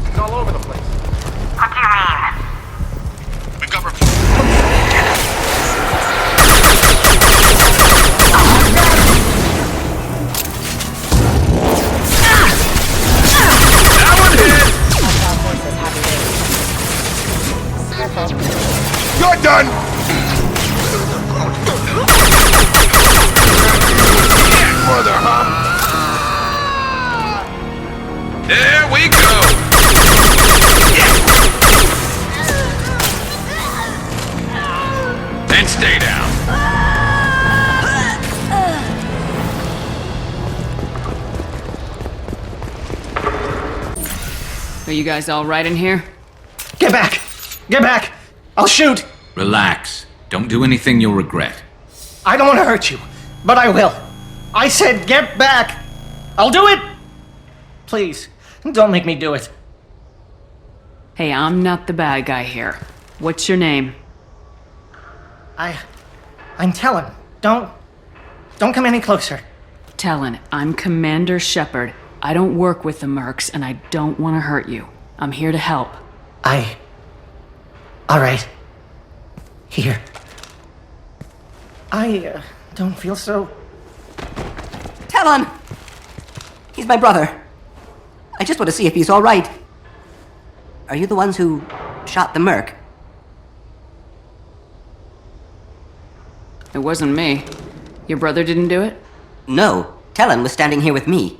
It's all over the place. What do you mean? We cover. You're done! Mother, huh? There we go! And stay down. Are you guys all right in here? Get back! Get back! I'll shoot! Relax. Don't do anything you'll regret. I don't want to hurt you, but I will. I said get back! I'll do it! Please, don't make me do it. Hey, I'm not the bad guy here. What's your name? I'm Talon. Don't come any closer. Talon, I'm Commander Shepard. I don't work with the mercs, and I don't want to hurt you. I'm here to help. All right. Here. I don't feel so... Talon! He's my brother. I just want to see if he's all right. Are you the ones who shot the merc? It wasn't me. Your brother didn't do it? No. Talon was standing here with me.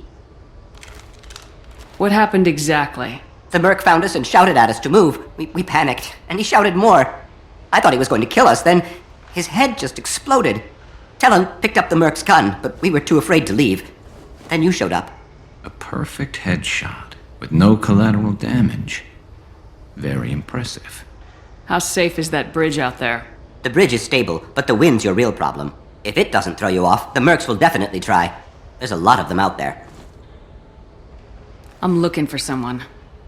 What happened exactly? The merc found us and shouted at us to move. We panicked, and he shouted more. I thought he was going to kill us, then his head just exploded. Talon picked up the merc's gun, but we were too afraid to leave. Then you showed up. A perfect headshot, with no collateral damage. Very impressive. How safe is that bridge out there? The bridge is stable, but the wind's your real problem. If it doesn't throw you off, the mercs will definitely try. There's a lot of them out there. I'm looking for someone.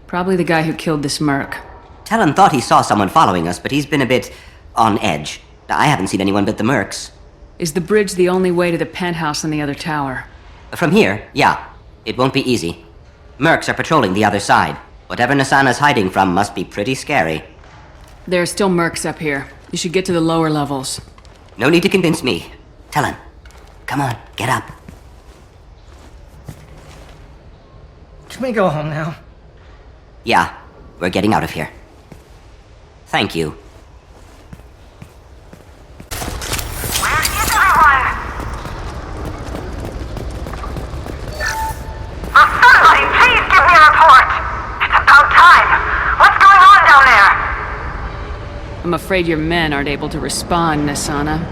Probably the guy who killed this merc. Talon thought he saw someone following us, but he's been a bit on edge. I haven't seen anyone but the mercs. Is the bridge the only way to the penthouse in the other tower? From here, yeah. It won't be easy. Mercs are patrolling the other side. Whatever Nasana's hiding from must be pretty scary. There are still mercs up here. You should get to the lower levels. No need to convince me. Talon, come on, get up. Can we go home now? Yeah, we're getting out of here. Thank you. Where is everyone? Somebody, please give me a report. It's about time. What's going on down there? I'm afraid your men aren't able to respond, Nasana.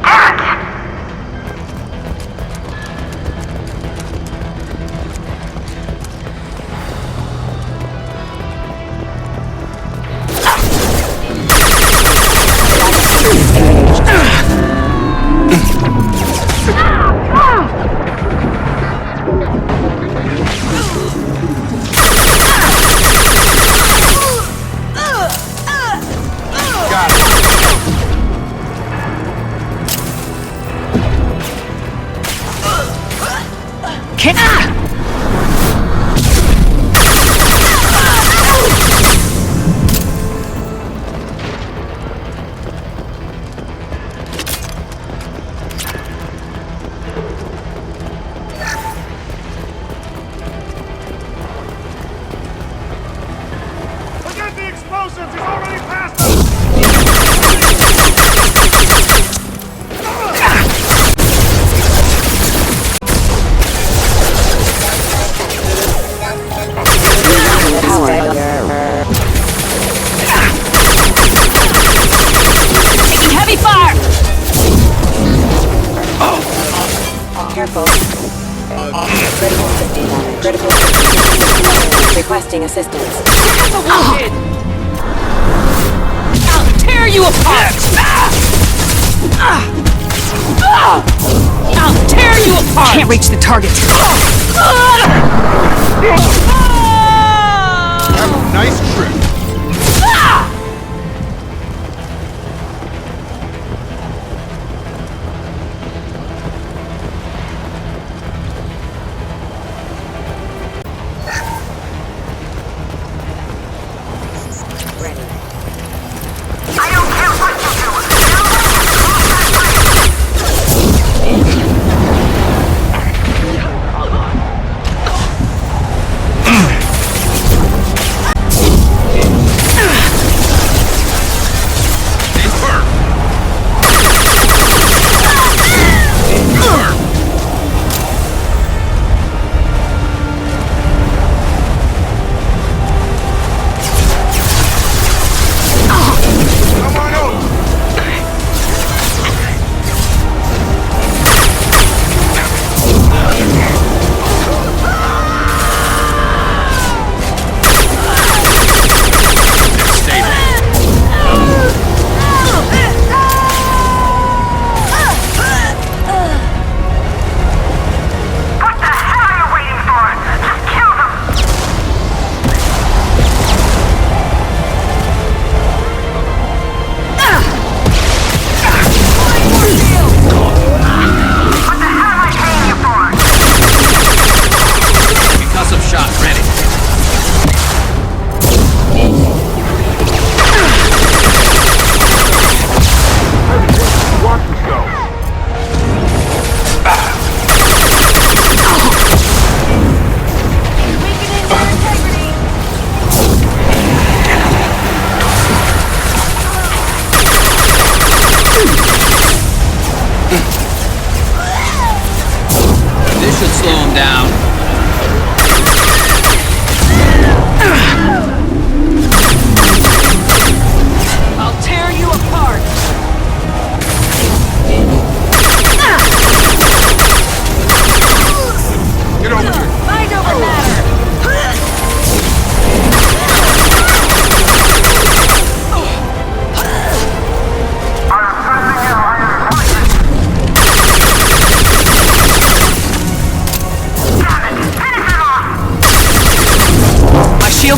Damn it! Requesting assistance. I'll tear you apart! I'll tear you apart! Can't reach the target. Have a nice trip.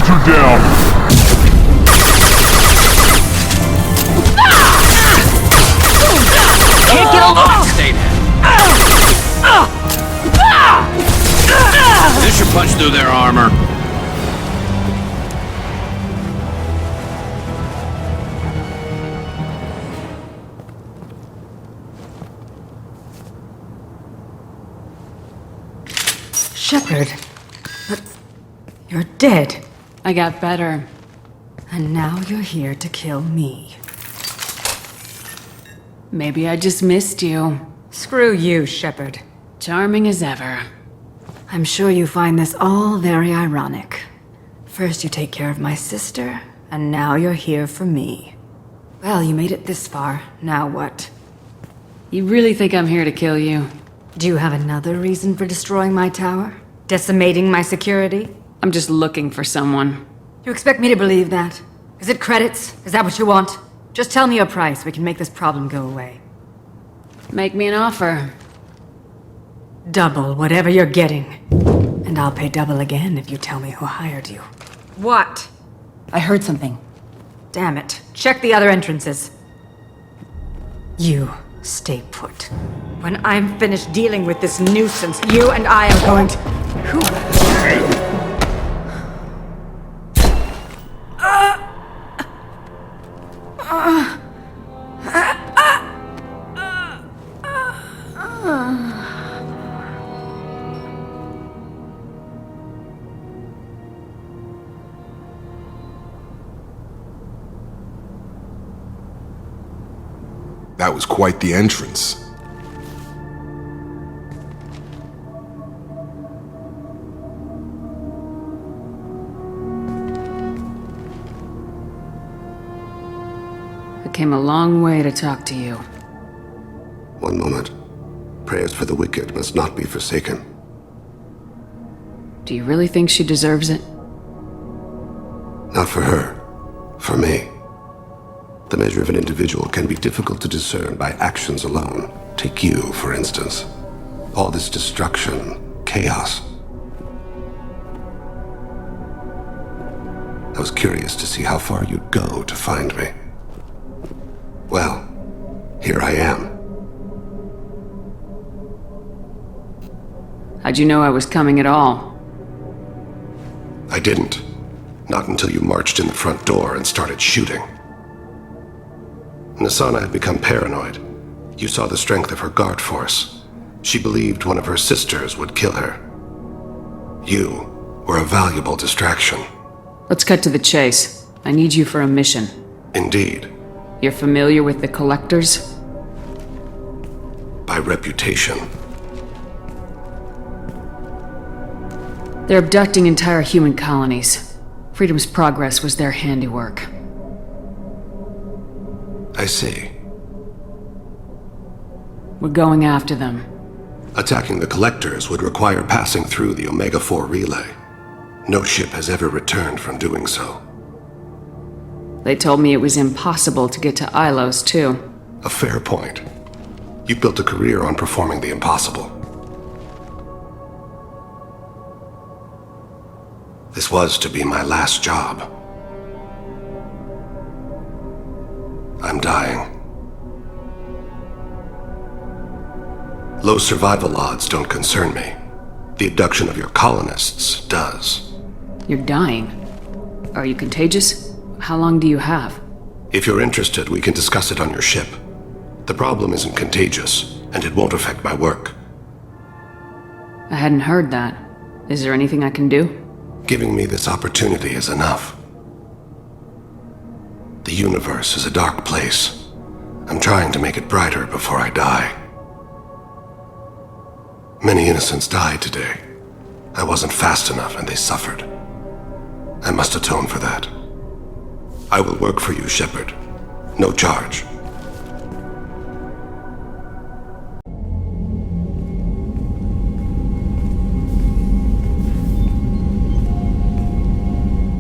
Hunter down! Can't get along! Stay This should punch through their armor. Shepard. But you're dead. I got better. And now you're here to kill me. Maybe I just missed you. Screw you, Shepard. Charming as ever. I'm sure you find this all very ironic. First you take care of my sister, and now you're here for me. Well, you made it this far. Now what? You really think I'm here to kill you? Do you have another reason for destroying my tower? Decimating my security? I'm just looking for someone. You expect me to believe that? Is it credits? Is that what you want? Just tell me your price. We can make this problem go away. Make me an offer. Double whatever you're getting. And I'll pay double again if you tell me who hired you. What? I heard something. Damn it. Check the other entrances. You stay put. When I'm finished dealing with this nuisance, you and I are going to... Who? That was quite the entrance. I came a long way to talk to you. One moment. Prayers for the wicked must not be forsaken. Do you really think she deserves it? Not for her. For me. The measure of an individual can be difficult to discern by actions alone. Take you, for instance. All this destruction, chaos. I was curious to see how far you'd go to find me. Well, here I am. How'd you know I was coming at all? I didn't. Not until you marched in the front door and started shooting. Nassana had become paranoid. You saw the strength of her guard force. She believed one of her sisters would kill her. You were a valuable distraction. Let's cut to the chase. I need you for a mission. Indeed. You're familiar with the Collectors? By reputation. They're abducting entire human colonies. Freedom's Progress was their handiwork. I see. We're going after them. Attacking the Collectors would require passing through the Omega-4 relay. No ship has ever returned from doing so. They told me it was impossible to get to Ilos, too. A fair point. You built a career on performing the impossible. This was to be my last job. I'm dying. Low survival odds don't concern me. The abduction of your colonists does. You're dying. Are you contagious? How long do you have? If you're interested, we can discuss it on your ship. The problem isn't contagious, and it won't affect my work. I hadn't heard that. Is there anything I can do? Giving me this opportunity is enough. The universe is a dark place. I'm trying to make it brighter before I die. Many innocents died today. I wasn't fast enough and they suffered. I must atone for that. I will work for you, Shepard. No charge.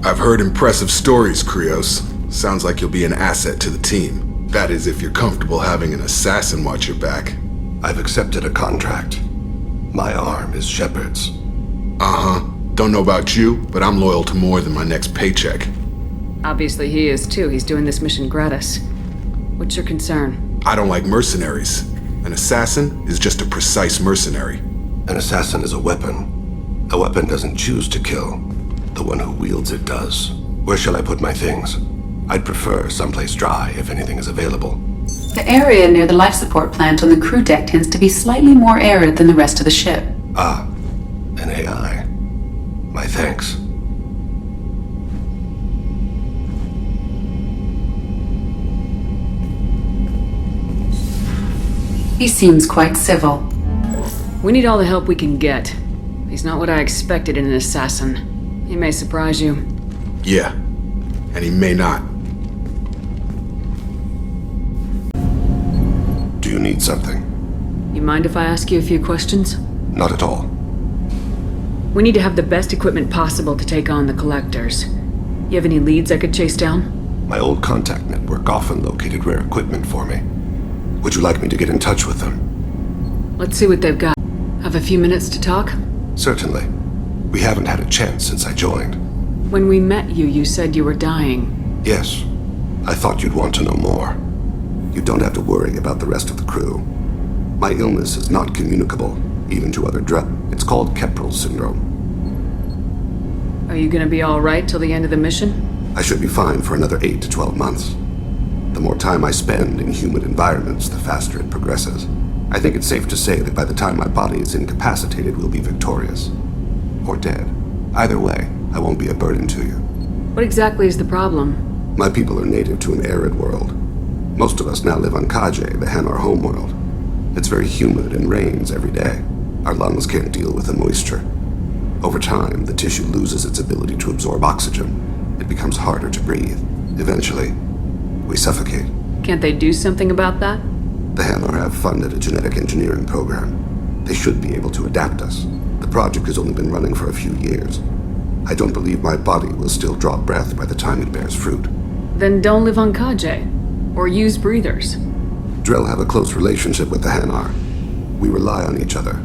I've heard impressive stories, Krios. Sounds like you'll be an asset to the team. That is, if you're comfortable having an assassin watch your back. I've accepted a contract. My arm is Shepard's. Uh-huh. Don't know about you, but I'm loyal to more than my next paycheck. Obviously he is too. He's doing this mission gratis. What's your concern? I don't like mercenaries. An assassin is just a precise mercenary. An assassin is a weapon. A weapon doesn't choose to kill. The one who wields it does. Where shall I put my things? I'd prefer someplace dry if anything is available. The area near the life support plant on the crew deck tends to be slightly more arid than the rest of the ship. Ah, an AI. My thanks. He seems quite civil. We need all the help we can get. He's not what I expected in an assassin. He may surprise you. Yeah, and he may not. Do you need something? You mind if I ask you a few questions? Not at all. We need to have the best equipment possible to take on the collectors. You have any leads I could chase down? My old contact network often located rare equipment for me. Would you like me to get in touch with them? Let's see what they've got. Have a few minutes to talk? Certainly. We haven't had a chance since I joined. When we met you, you said you were dying. Yes. I thought you'd want to know more. You don't have to worry about the rest of the crew. My illness is not communicable, even to other It's called Keprel syndrome. Are you gonna be alright till the end of the mission? I should be fine for another 8 to 12 months. The more time I spend in humid environments, the faster it progresses. I think it's safe to say that by the time my body is incapacitated, we'll be victorious. Or dead. Either way, I won't be a burden to you. What exactly is the problem? My people are native to an arid world. Most of us now live on Kaje, the Hanar homeworld. It's very humid and rains every day. Our lungs can't deal with the moisture. Over time, the tissue loses its ability to absorb oxygen. It becomes harder to breathe. Eventually, we suffocate. Can't they do something about that? The Hanar have funded a genetic engineering program. They should be able to adapt us. The project has only been running for a few years. I don't believe my body will still draw breath by the time it bears fruit. Then don't live on Kaje. Or use breathers. Drell have a close relationship with the Hanar. We rely on each other.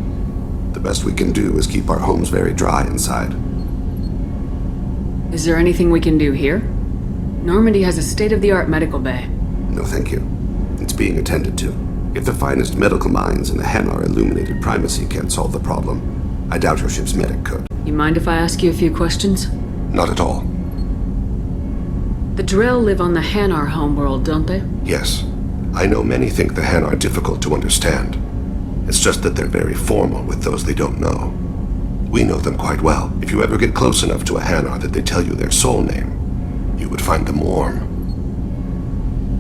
The best we can do is keep our homes very dry inside. Is there anything we can do here? Normandy has a state-of-the-art medical bay. No, thank you. It's being attended to. If the finest medical minds in the Hanar illuminated primacy can't solve the problem, I doubt your ship's medic could. You mind if I ask you a few questions? Not at all. The Drell live on the Hanar homeworld, don't they? Yes. I know many think the Hanar difficult to understand. It's just that they're very formal with those they don't know. We know them quite well. If you ever get close enough to a Hanar that they tell you their soul name, you would find them warm.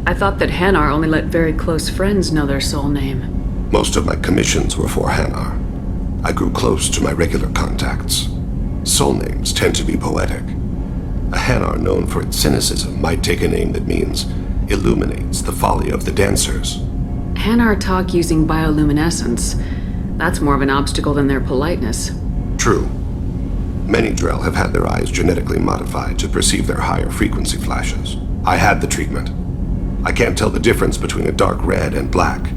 I thought that Hanar only let very close friends know their soul name. Most of my commissions were for Hanar. I grew close to my regular contacts. Soul names tend to be poetic. A Hanar known for its cynicism might take a name that means illuminates the folly of the dancers. Hanar talk using bioluminescence. That's more of an obstacle than their politeness. True. Many Drell have had their eyes genetically modified to perceive their higher frequency flashes. I had the treatment. I can't tell the difference between a dark red and black,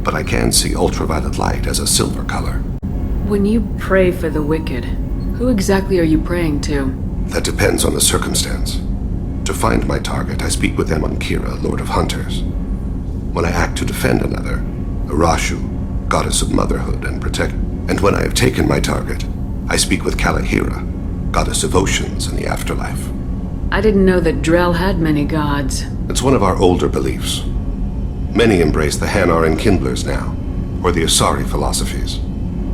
but I can see ultraviolet light as a silver color. When you pray for the wicked, who exactly are you praying to? That depends on the circumstance. To find my target, I speak with them on Kira, Lord of Hunters. When I act to defend another, Arashu, goddess of motherhood and protect. And when I have taken my target, I speak with Kalahira, goddess of oceans and the afterlife. I didn't know that Drell had many gods. It's one of our older beliefs. Many embrace the Hanar Enkindlers now, or the Asari philosophies.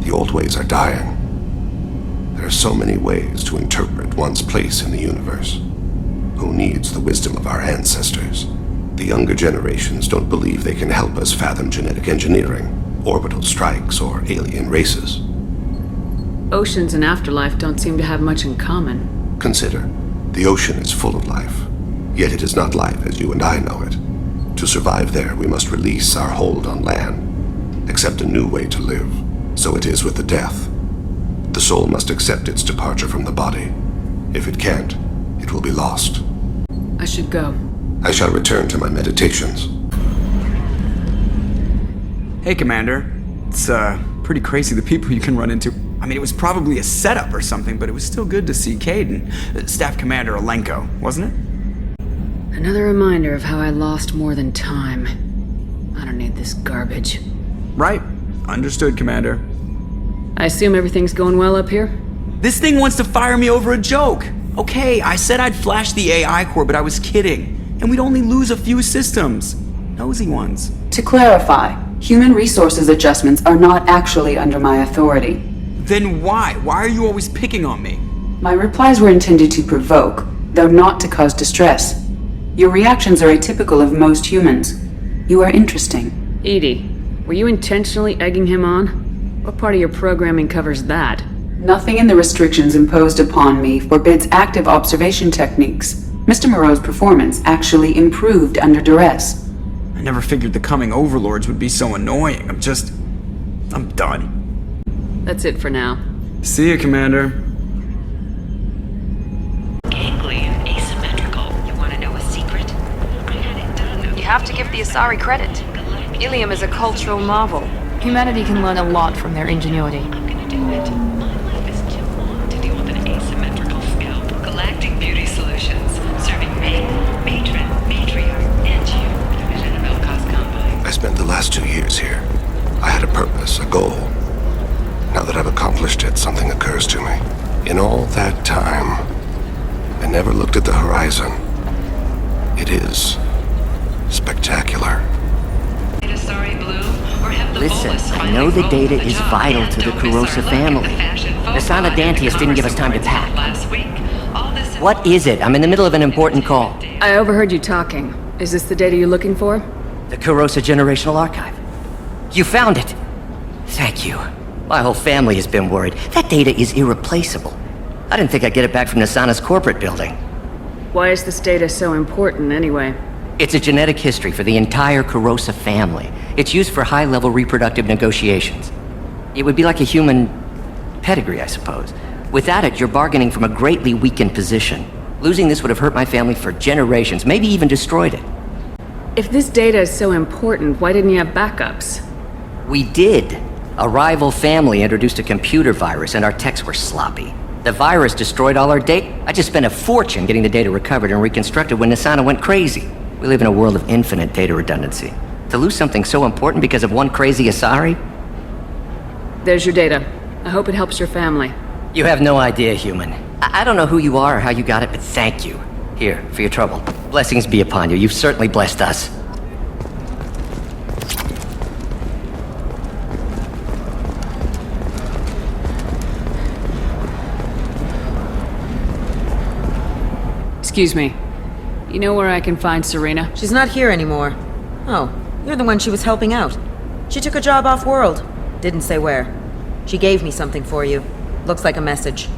The old ways are dying. There are so many ways to interpret one's place in the universe. Who needs the wisdom of our ancestors? The younger generations don't believe they can help us fathom genetic engineering, orbital strikes, or alien races. Oceans and afterlife don't seem to have much in common. Consider, the ocean is full of life, yet it is not life as you and I know it. To survive there, we must release our hold on land, accept a new way to live. So it is with the death. The soul must accept its departure from the body. If it can't, it will be lost. I should go. I shall return to my meditations. Hey, Commander. It's, pretty crazy the people you can run into. I mean, it was probably a setup or something, but it was still good to see Cade and Staff Commander Alenko, wasn't it? Another reminder of how I lost more than time. I don't need this garbage. Right. Understood, Commander. I assume everything's going well up here? This thing wants to fire me over a joke. Okay, I said I'd flash the AI core, but I was kidding. And we'd only lose a few systems. Nosy ones. To clarify, human resources adjustments are not actually under my authority. Then why? Why are you always picking on me? My replies were intended to provoke, though not to cause distress. Your reactions are atypical of most humans. You are interesting. Edie, were you intentionally egging him on? What part of your programming covers that? Nothing in the restrictions imposed upon me forbids active observation techniques. Mr. Moreau's performance actually improved under duress. I never figured the coming overlords would be so annoying. I'm done. That's it for now. See you, Commander. Ganglion asymmetrical. You want to know a secret? I had it done. You have to give the Asari credit. Ilium is a cultural marvel. Humanity can learn a lot from their ingenuity. I'm gonna do it. My life is too long to deal with an asymmetrical scalp. Galactic Beauty Solutions. Serving maid, matron, matriarch, and you. Division of Elcos Combine. I spent the last 2 years here. I had a purpose, a goal. Now that I've accomplished it, something occurs to me. In all that time, I never looked at the horizon. It is spectacular. Listen, I know the data is vital to the Kurosa family. Nasana Dantius didn't give us time to pack. What is it? I'm in the middle of an important call. I overheard you talking. Is this the data you're looking for? The Kurosa Generational Archive. You found it! Thank you. My whole family has been worried. That data is irreplaceable. I didn't think I'd get it back from Nasana's corporate building. Why is this data so important, anyway? It's a genetic history for the entire Kurosa family. It's used for high-level reproductive negotiations. It would be like a human pedigree, I suppose. Without it, you're bargaining from a greatly weakened position. Losing this would have hurt my family for generations, maybe even destroyed it. If this data is so important, why didn't you have backups? We did. A rival family introduced a computer virus, and our techs were sloppy. The virus destroyed all our data. I just spent a fortune getting the data recovered and reconstructed when Nasana went crazy. We live in a world of infinite data redundancy. To lose something so important because of one crazy Asari? There's your data. I hope it helps your family. You have no idea, human. I don't know who you are or how you got it, but thank you. Here, for your trouble. Blessings be upon you. You've certainly blessed us. Excuse me. You know where I can find Serena? She's not here anymore. Oh, you're the one she was helping out. She took a job off-world. Didn't say where. She gave me something for you. Looks like a message.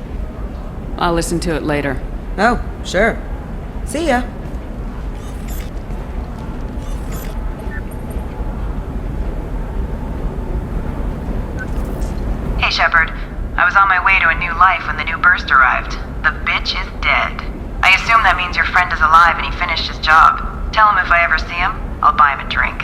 I'll listen to it later. Oh, sure. See ya. Hey, Shepard. I was on my way to a new life when the new burst arrived. The bitch is dead. I assume that means your friend is alive and he finished his job. Tell him if I ever see him, I'll buy him a drink.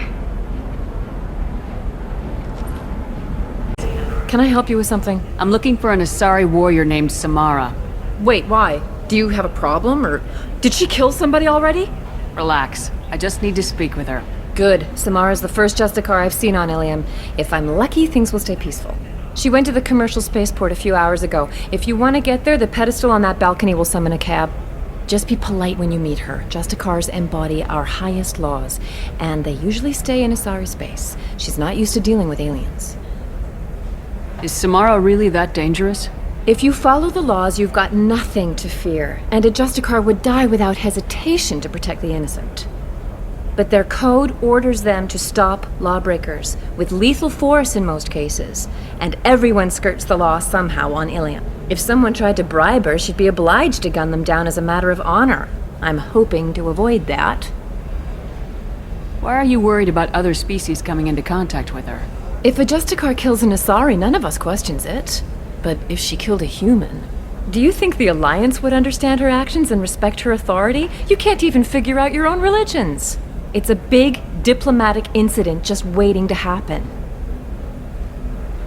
Can I help you with something? I'm looking for an Asari warrior named Samara. Wait, why? Do you have a problem, or did she kill somebody already? Relax. I just need to speak with her. Good. Samara's the first Justicar I've seen on Ilium. If I'm lucky, things will stay peaceful. She went to the commercial spaceport a few hours ago. If you want to get there, the pedestal on that balcony will summon a cab. Just be polite when you meet her. Justicars embody our highest laws, and they usually stay in Asari space. She's not used to dealing with aliens. Is Samara really that dangerous? If you follow the laws, you've got nothing to fear, and a Justicar would die without hesitation to protect the innocent. But their code orders them to stop lawbreakers, with lethal force in most cases, and everyone skirts the law somehow on Ilium. If someone tried to bribe her, she'd be obliged to gun them down as a matter of honor. I'm hoping to avoid that. Why are you worried about other species coming into contact with her? If a Justicar kills an Asari, none of us questions it. But if she killed a human... Do you think the Alliance would understand her actions and respect her authority? You can't even figure out your own religions. It's a big diplomatic incident just waiting to happen.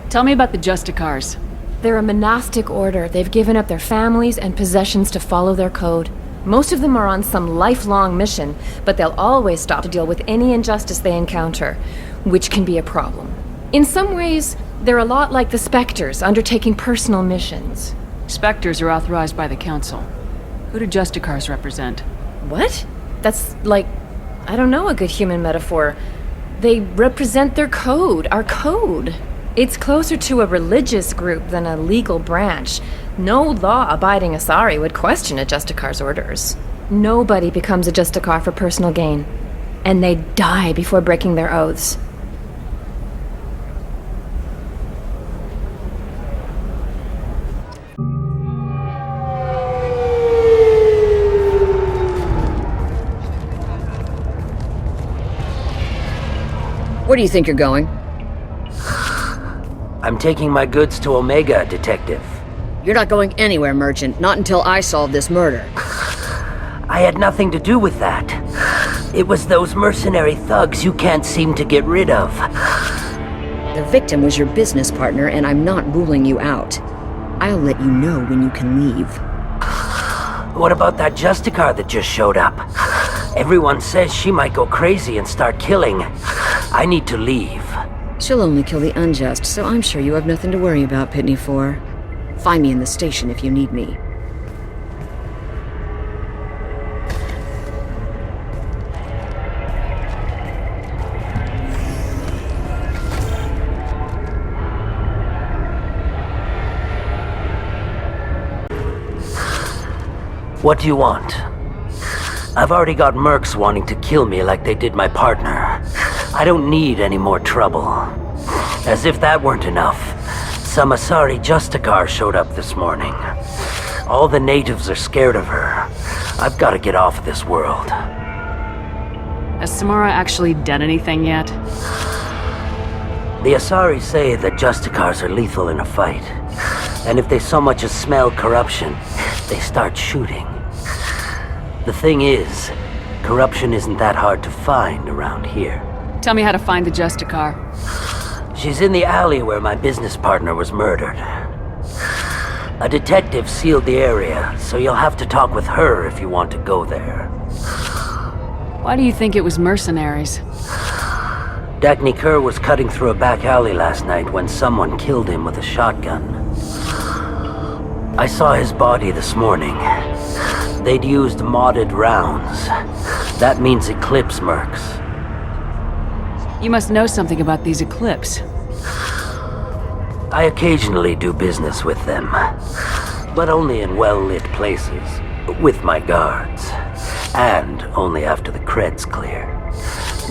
Tell me about the Justicars. They're a monastic order. They've given up their families and possessions to follow their code. Most of them are on some lifelong mission, but they'll always stop to deal with any injustice they encounter, which can be a problem. In some ways, they're a lot like the Spectres, undertaking personal missions. Spectres are authorized by the Council. Who do Justicars represent? What? That's like, I don't know, a good human metaphor. They represent their code, our code. It's closer to a religious group than a legal branch. No law-abiding Asari would question a Justicar's orders. Nobody becomes a Justicar for personal gain. And they die before breaking their oaths. Where do you think you're going? I'm taking my goods to Omega, Detective. You're not going anywhere, Merchant. Not until I solve this murder. I had nothing to do with that. It was those mercenary thugs you can't seem to get rid of. The victim was your business partner, and I'm not ruling you out. I'll let you know when you can leave. What about that Justicar that just showed up? Everyone says she might go crazy and start killing. I need to leave. She'll only kill the unjust, so I'm sure you have nothing to worry about, Pitney 4. Find me in the station if you need me. What do you want? I've already got mercs wanting to kill me like they did my partner. I don't need any more trouble. As if that weren't enough, some Asari Justicar showed up this morning. All the natives are scared of her. I've got to get off this world. Has Samara actually done anything yet? The Asari say that Justicars are lethal in a fight. And if they so much as smell corruption, they start shooting. The thing is, corruption isn't that hard to find around here. Tell me how to find the Justicar. She's in the alley where my business partner was murdered. A detective sealed the area, so you'll have to talk with her if you want to go there. Why do you think it was mercenaries? Dagny Kerr was cutting through a back alley last night when someone killed him with a shotgun. I saw his body this morning. They'd used modded rounds. That means Eclipse mercs. You must know something about these Eclipse. I occasionally do business with them, but only in well-lit places, with my guards, and only after the cred's clear.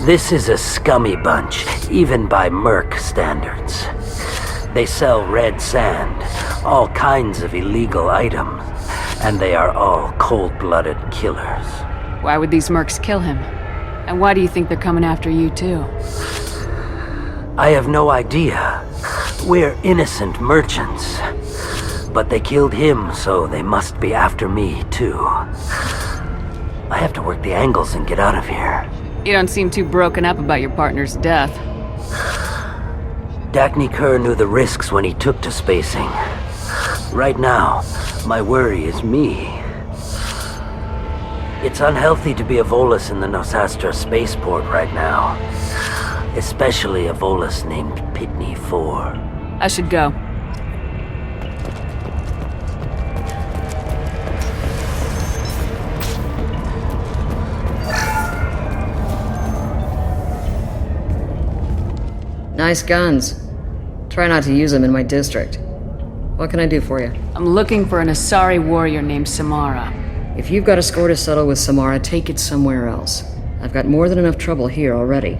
This is a scummy bunch, even by merc standards. They sell red sand, all kinds of illegal items, and they are all cold-blooded killers. Why would these mercs kill him? And why do you think they're coming after you, too? I have no idea. We're innocent merchants. But they killed him, so they must be after me, too. I have to work the angles and get out of here. You don't seem too broken up about your partner's death. Dagny Kerr knew the risks when he took to spacing. Right now, my worry is me. It's unhealthy to be a Volus in the Nosastra spaceport right now. Especially a Volus named Pitney 4. I should go. Nice guns. Try not to use them in my district. What can I do for you? I'm looking for an Asari warrior named Samara. If you've got a score to settle with Samara, take it somewhere else. I've got more than enough trouble here already.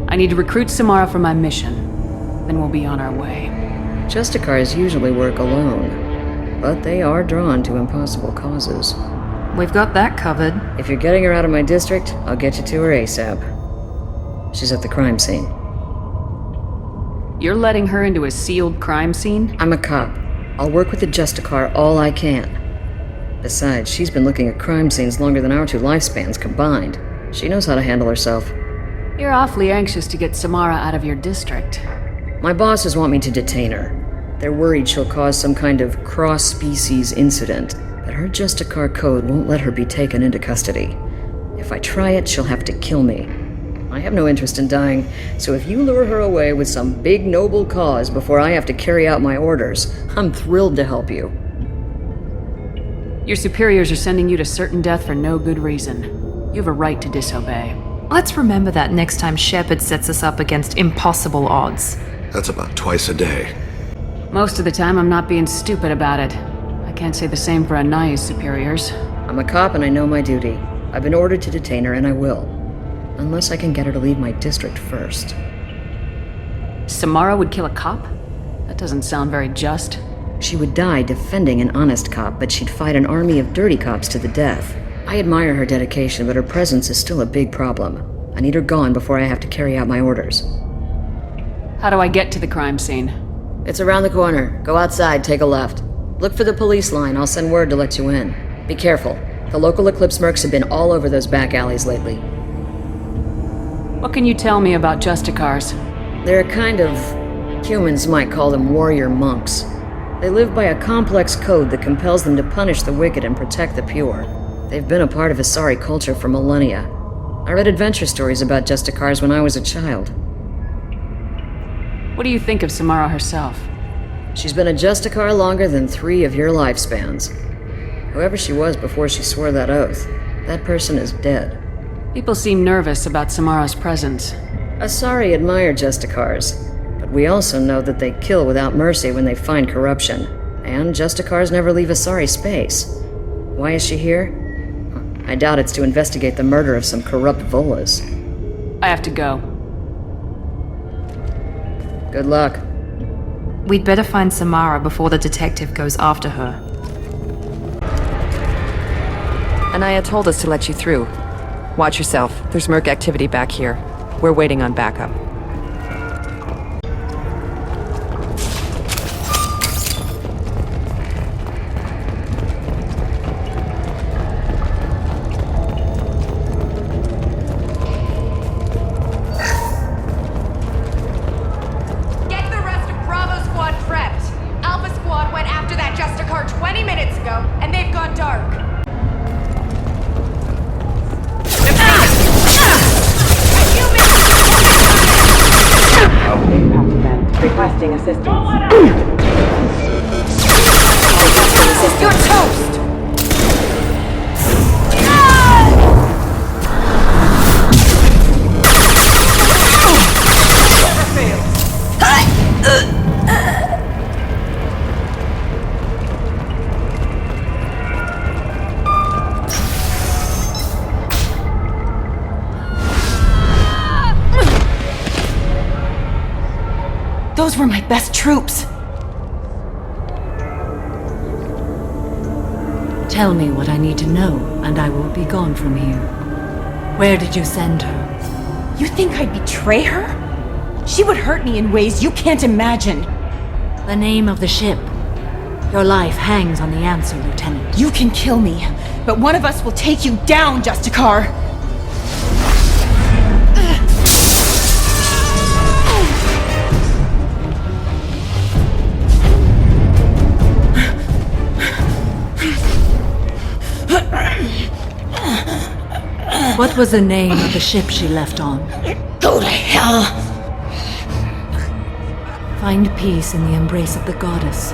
I need to recruit Samara for my mission. Then we'll be on our way. Justicars usually work alone, but they are drawn to impossible causes. We've got that covered. If you're getting her out of my district, I'll get you to her ASAP. She's at the crime scene. You're letting her into a sealed crime scene? I'm a cop. I'll work with the Justicar all I can. Besides, she's been looking at crime scenes longer than our two lifespans combined. She knows how to handle herself. You're awfully anxious to get Samara out of your district. My bosses want me to detain her. They're worried she'll cause some kind of cross-species incident, but her Justicar code won't let her be taken into custody. If I try it, she'll have to kill me. I have no interest in dying, so if you lure her away with some big noble cause before I have to carry out my orders, I'm thrilled to help you. Your superiors are sending you to certain death for no good reason. You have a right to disobey. Let's remember that next time Shepard sets us up against impossible odds. That's about twice a day. Most of the time, I'm not being stupid about it. I can't say the same for Anaya's superiors. I'm a cop and I know my duty. I've been ordered to detain her and I will. Unless I can get her to leave my district first. Samara would kill a cop? That doesn't sound very just. She would die defending an honest cop, but she'd fight an army of dirty cops to the death. I admire her dedication, but her presence is still a big problem. I need her gone before I have to carry out my orders. How do I get to the crime scene? It's around the corner. Go outside, take a left. Look for the police line. I'll send word to let you in. Be careful. The local Eclipse mercs have been all over those back alleys lately. What can you tell me about Justicars? They're a kind of... humans might call them warrior monks. They live by a complex code that compels them to punish the wicked and protect the pure. They've been a part of Asari culture for millennia. I read adventure stories about Justicars when I was a child. What do you think of Samara herself? She's been a Justicar longer than 3 of your lifespans. Whoever she was before she swore that oath, that person is dead. People seem nervous about Samara's presence. Asari admire Justicars, but we also know that they kill without mercy when they find corruption. And Justicars never leave Asari space. Why is she here? I doubt it's to investigate the murder of some corrupt Volas. I have to go. Good luck. We'd better find Samara before the detective goes after her. Anaya told us to let you through. Watch yourself. There's merc activity back here. We're waiting on backup. Get the rest of Bravo Squad prepped. Alpha Squad went after that Justicar 20 minutes ago, and they've gone dark. Requesting assistance. You're toast! Never fails. Those were my best troops. Tell me what I need to know, and I will be gone from here. Where did you send her? You think I'd betray her? She would hurt me in ways you can't imagine. The name of the ship. Your life hangs on the answer, Lieutenant. You can kill me, but one of us will take you down, Justicar! What was the name of the ship she left on? Go to hell! Find peace in the embrace of the goddess.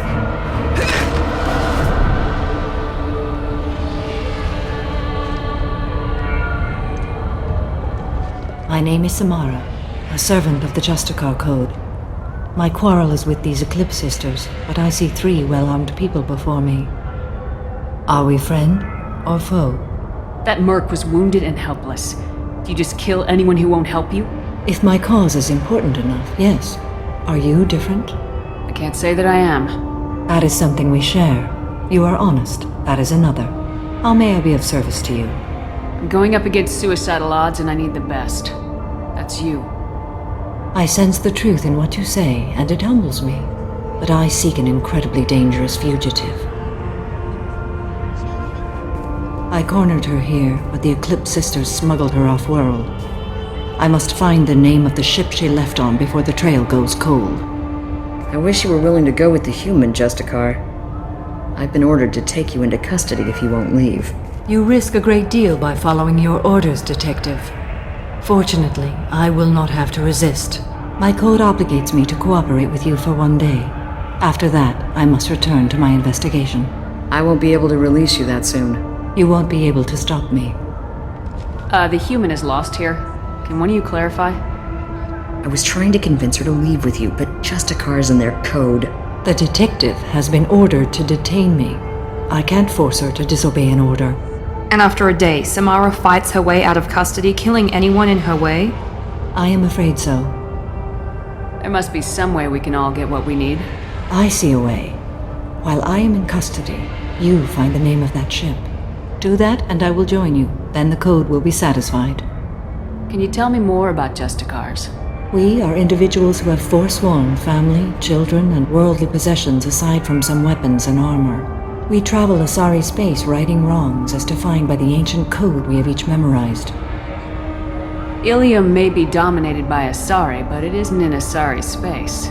My name is Samara, a servant of the Justicar Code. My quarrel is with these Eclipse sisters, but I see 3 well-armed people before me. Are we friend or foe? That merc was wounded and helpless. Do you just kill anyone who won't help you? If my cause is important enough, yes. Are you different? I can't say that I am. That is something we share. You are honest. That is another. How may I be of service to you? I'm going up against suicidal odds and I need the best. That's you. I sense the truth in what you say, and it humbles me. But I seek an incredibly dangerous fugitive. I cornered her here, but the Eclipse sisters smuggled her off-world. I must find the name of the ship she left on before the trail goes cold. I wish you were willing to go with the human, Justicar. I've been ordered to take you into custody if you won't leave. You risk a great deal by following your orders, Detective. Fortunately, I will not have to resist. My code obligates me to cooperate with you for 1 day. After that, I must return to my investigation. I won't be able to release you that soon. You won't be able to stop me. The human is lost here. Can one of you clarify? I was trying to convince her to leave with you, but Justicar's in their code. The detective has been ordered to detain me. I can't force her to disobey an order. And after a day, Samara fights her way out of custody, killing anyone in her way? I am afraid so. There must be some way we can all get what we need. I see a way. While I am in custody, you find the name of that ship. Do that and I will join you. Then the code will be satisfied. Can you tell me more about Justicars? We are individuals who have forsworn family, children, and worldly possessions aside from some weapons and armor. We travel Asari space righting wrongs as defined by the ancient code we have each memorized. Ilium may be dominated by Asari, but it isn't in Asari space.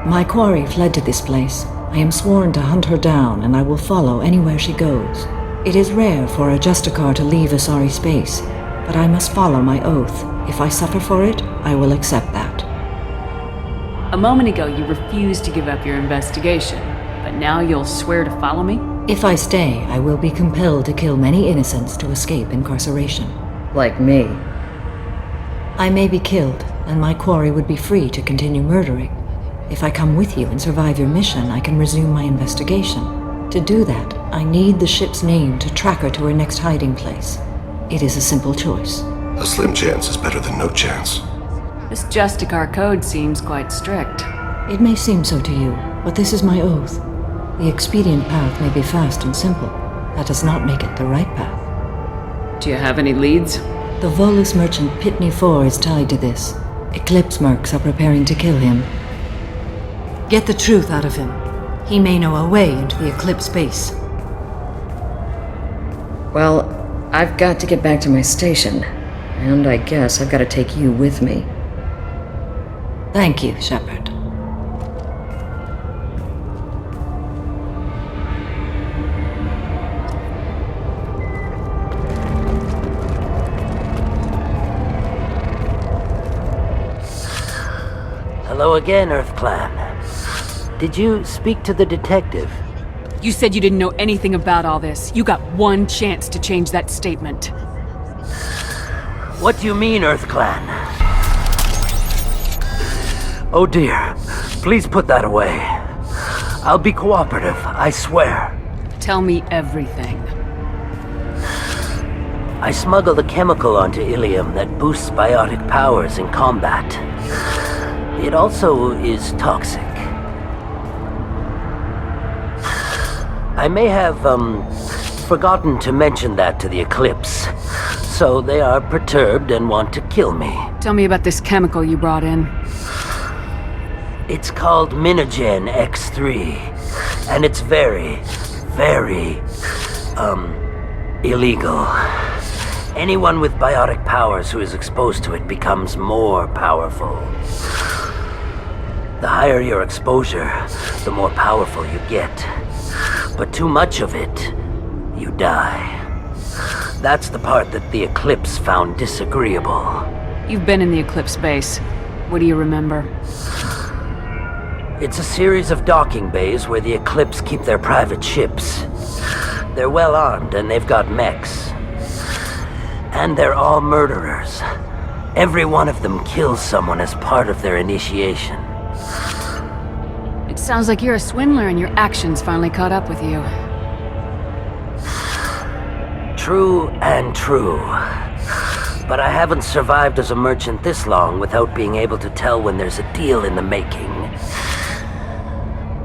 My quarry fled to this place. I am sworn to hunt her down, and I will follow anywhere she goes. It is rare for a Justicar to leave Asari space, but I must follow my oath. If I suffer for it, I will accept that. A moment ago, you refused to give up your investigation, but now you'll swear to follow me? If I stay, I will be compelled to kill many innocents to escape incarceration. Like me. I may be killed, and my quarry would be free to continue murdering. If I come with you and survive your mission, I can resume my investigation. To do that, I need the ship's name to track her to her next hiding place. It is a simple choice. A slim chance is better than no chance. This Justicar code seems quite strict. It may seem so to you, but this is my oath. The expedient path may be fast and simple. That does not make it the right path. Do you have any leads? The Volus merchant Pitney 4 is tied to this. Eclipse mercs are preparing to kill him. Get the truth out of him. He may know a way into the Eclipse base. Well, I've got to get back to my station. And I guess I've got to take you with me. Thank you, Shepard. Hello again, Earth Clan. Did you speak to the detective? You said you didn't know anything about all this. You got one chance to change that statement. What do you mean, Earth Clan? Oh dear. Please put that away. I'll be cooperative, I swear. Tell me everything. I smuggled a chemical onto Ilium that boosts biotic powers in combat. It also is toxic. I may have, forgotten to mention that to the Eclipse. So they are perturbed and want to kill me. Tell me about this chemical you brought in. It's called Minogen X3. And it's very, very, illegal. Anyone with biotic powers who is exposed to it becomes more powerful. The higher your exposure, the more powerful you get. But too much of it, you die. That's the part that the Eclipse found disagreeable. You've been in the Eclipse base. What do you remember? It's a series of docking bays where the Eclipse keep their private ships. They're well armed and they've got mechs. And they're all murderers. Every one of them kills someone as part of their initiation. It sounds like you're a swindler and your actions finally caught up with you. True and true. But I haven't survived as a merchant this long without being able to tell when there's a deal in the making.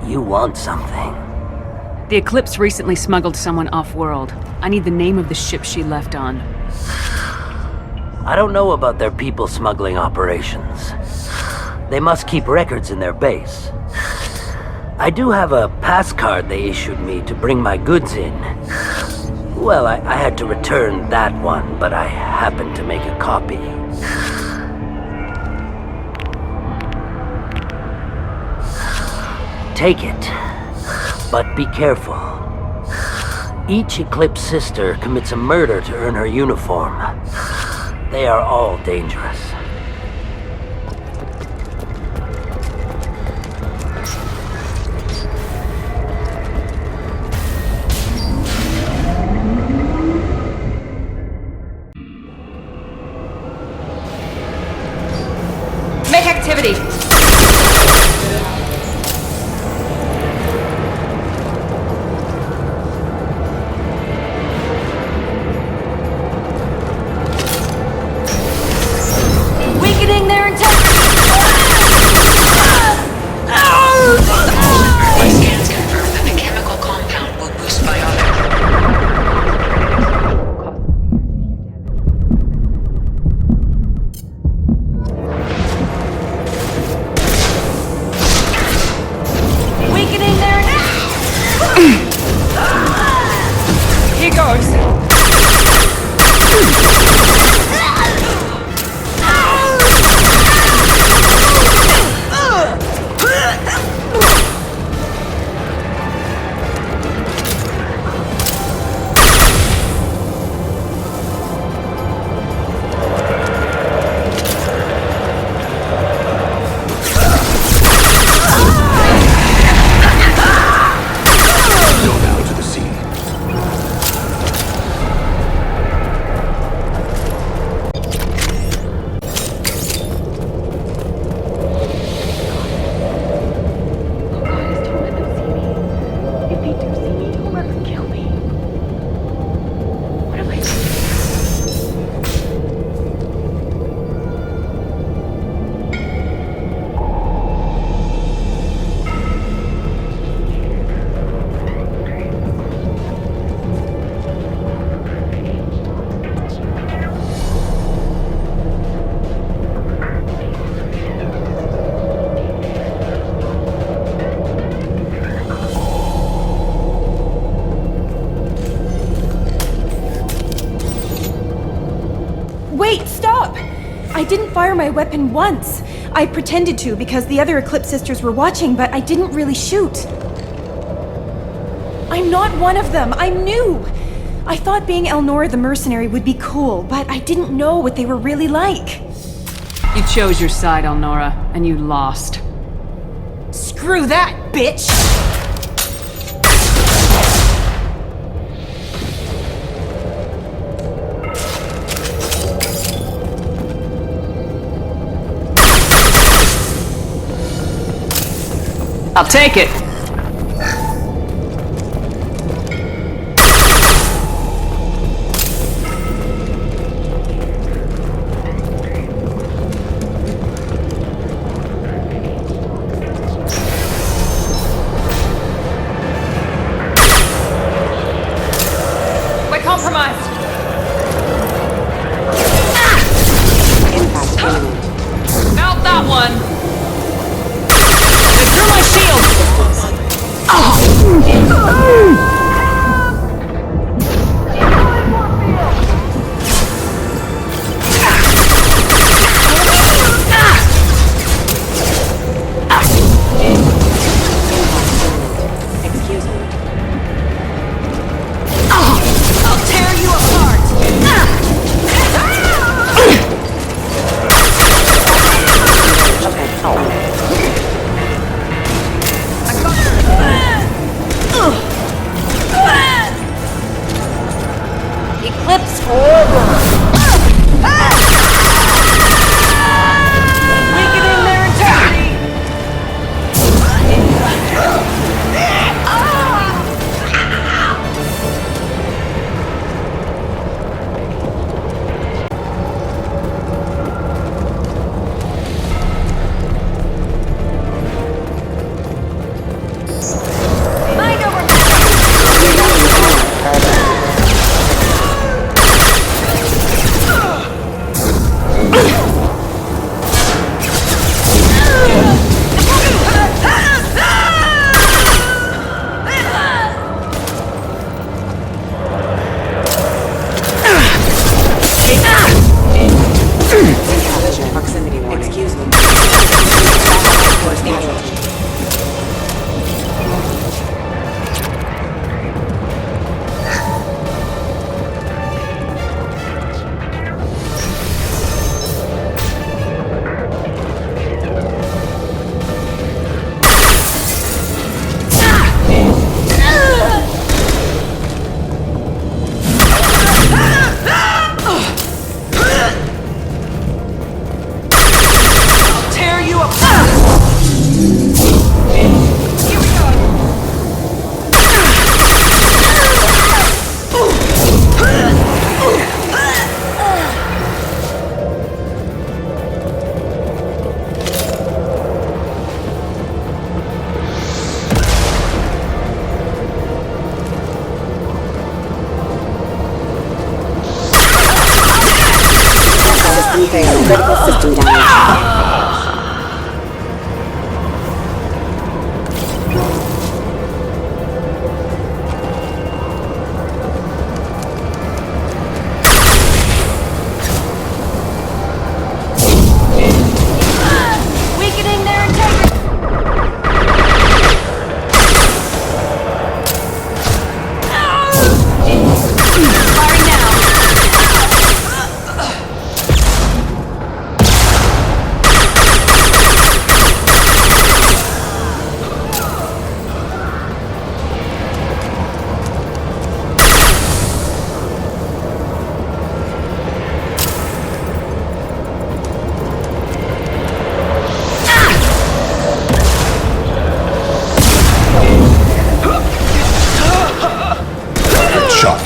You want something. The Eclipse recently smuggled someone off-world. I need the name of the ship she left on. I don't know about their people smuggling operations. They must keep records in their base. I do have a pass card they issued me to bring my goods in. Well, I had to return that one, but I happened to make a copy. Take it. But be careful. Each Eclipse sister commits a murder to earn her uniform. They are all dangerous. Make activity! Weakening their integrity! My scans confirm that the chemical compound will boost biology. Weakening their Here goes! Go down to the sea. Wait, stop! I didn't fire my weapon once. I pretended to because the other Eclipse sisters were watching, but I didn't really shoot. I'm not one of them. I'm new. I thought being Elnora the mercenary would be cool, but I didn't know what they were really like. You chose your side, Elnora, and you lost. Screw that, bitch! I'll take it! We're compromised! Mount that one! They threw my shield! Excuse me. I'll tear you apart! Eclipse forever! Weakening their integrity! Mind over Proximity warning. Excuse me. Casualty. shot.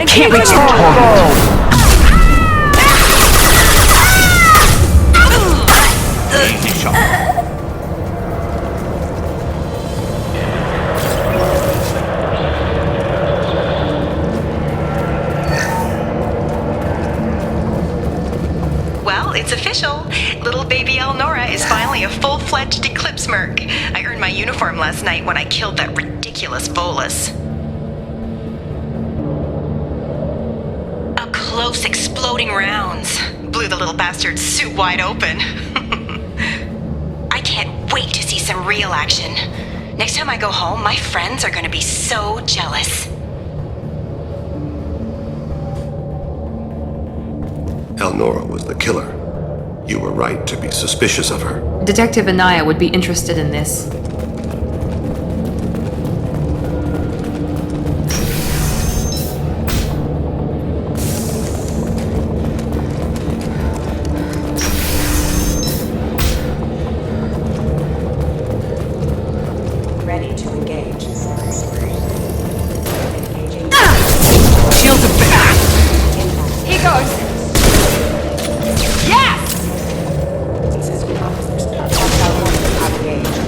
Can't reach the target. Easy shot. Well, it's official. Little baby Elnora is finally a full-fledged Eclipse Merc. I earned my uniform last night when I killed that ridiculous bolus. Close exploding rounds blew the little bastard's suit wide open. I can't wait to see some real action. Next time I go home, my friends are gonna be so jealous. Elnora was the killer. You were right to be suspicious of her. Detective Anaya would be interested in this. Ready to engage. Shields are back! He goes! Yes! Assistant officers. Hostile engaged.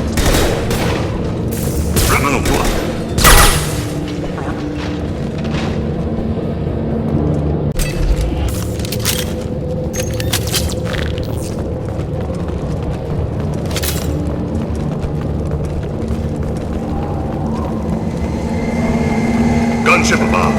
Remove one. Gunship above.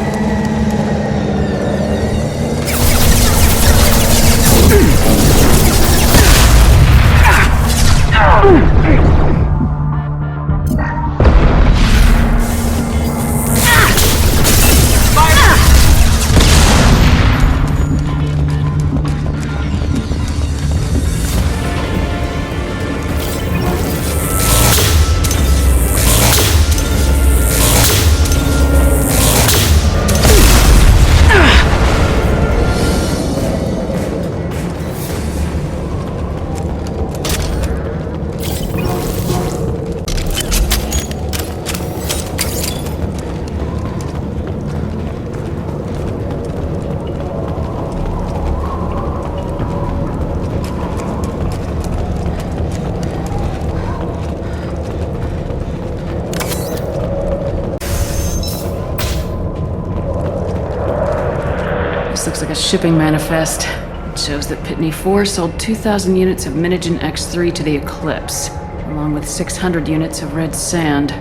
This looks like a shipping manifest. It shows that Pitney 4 sold 2,000 units of Minigen X3 to the Eclipse, along with 600 units of red sand.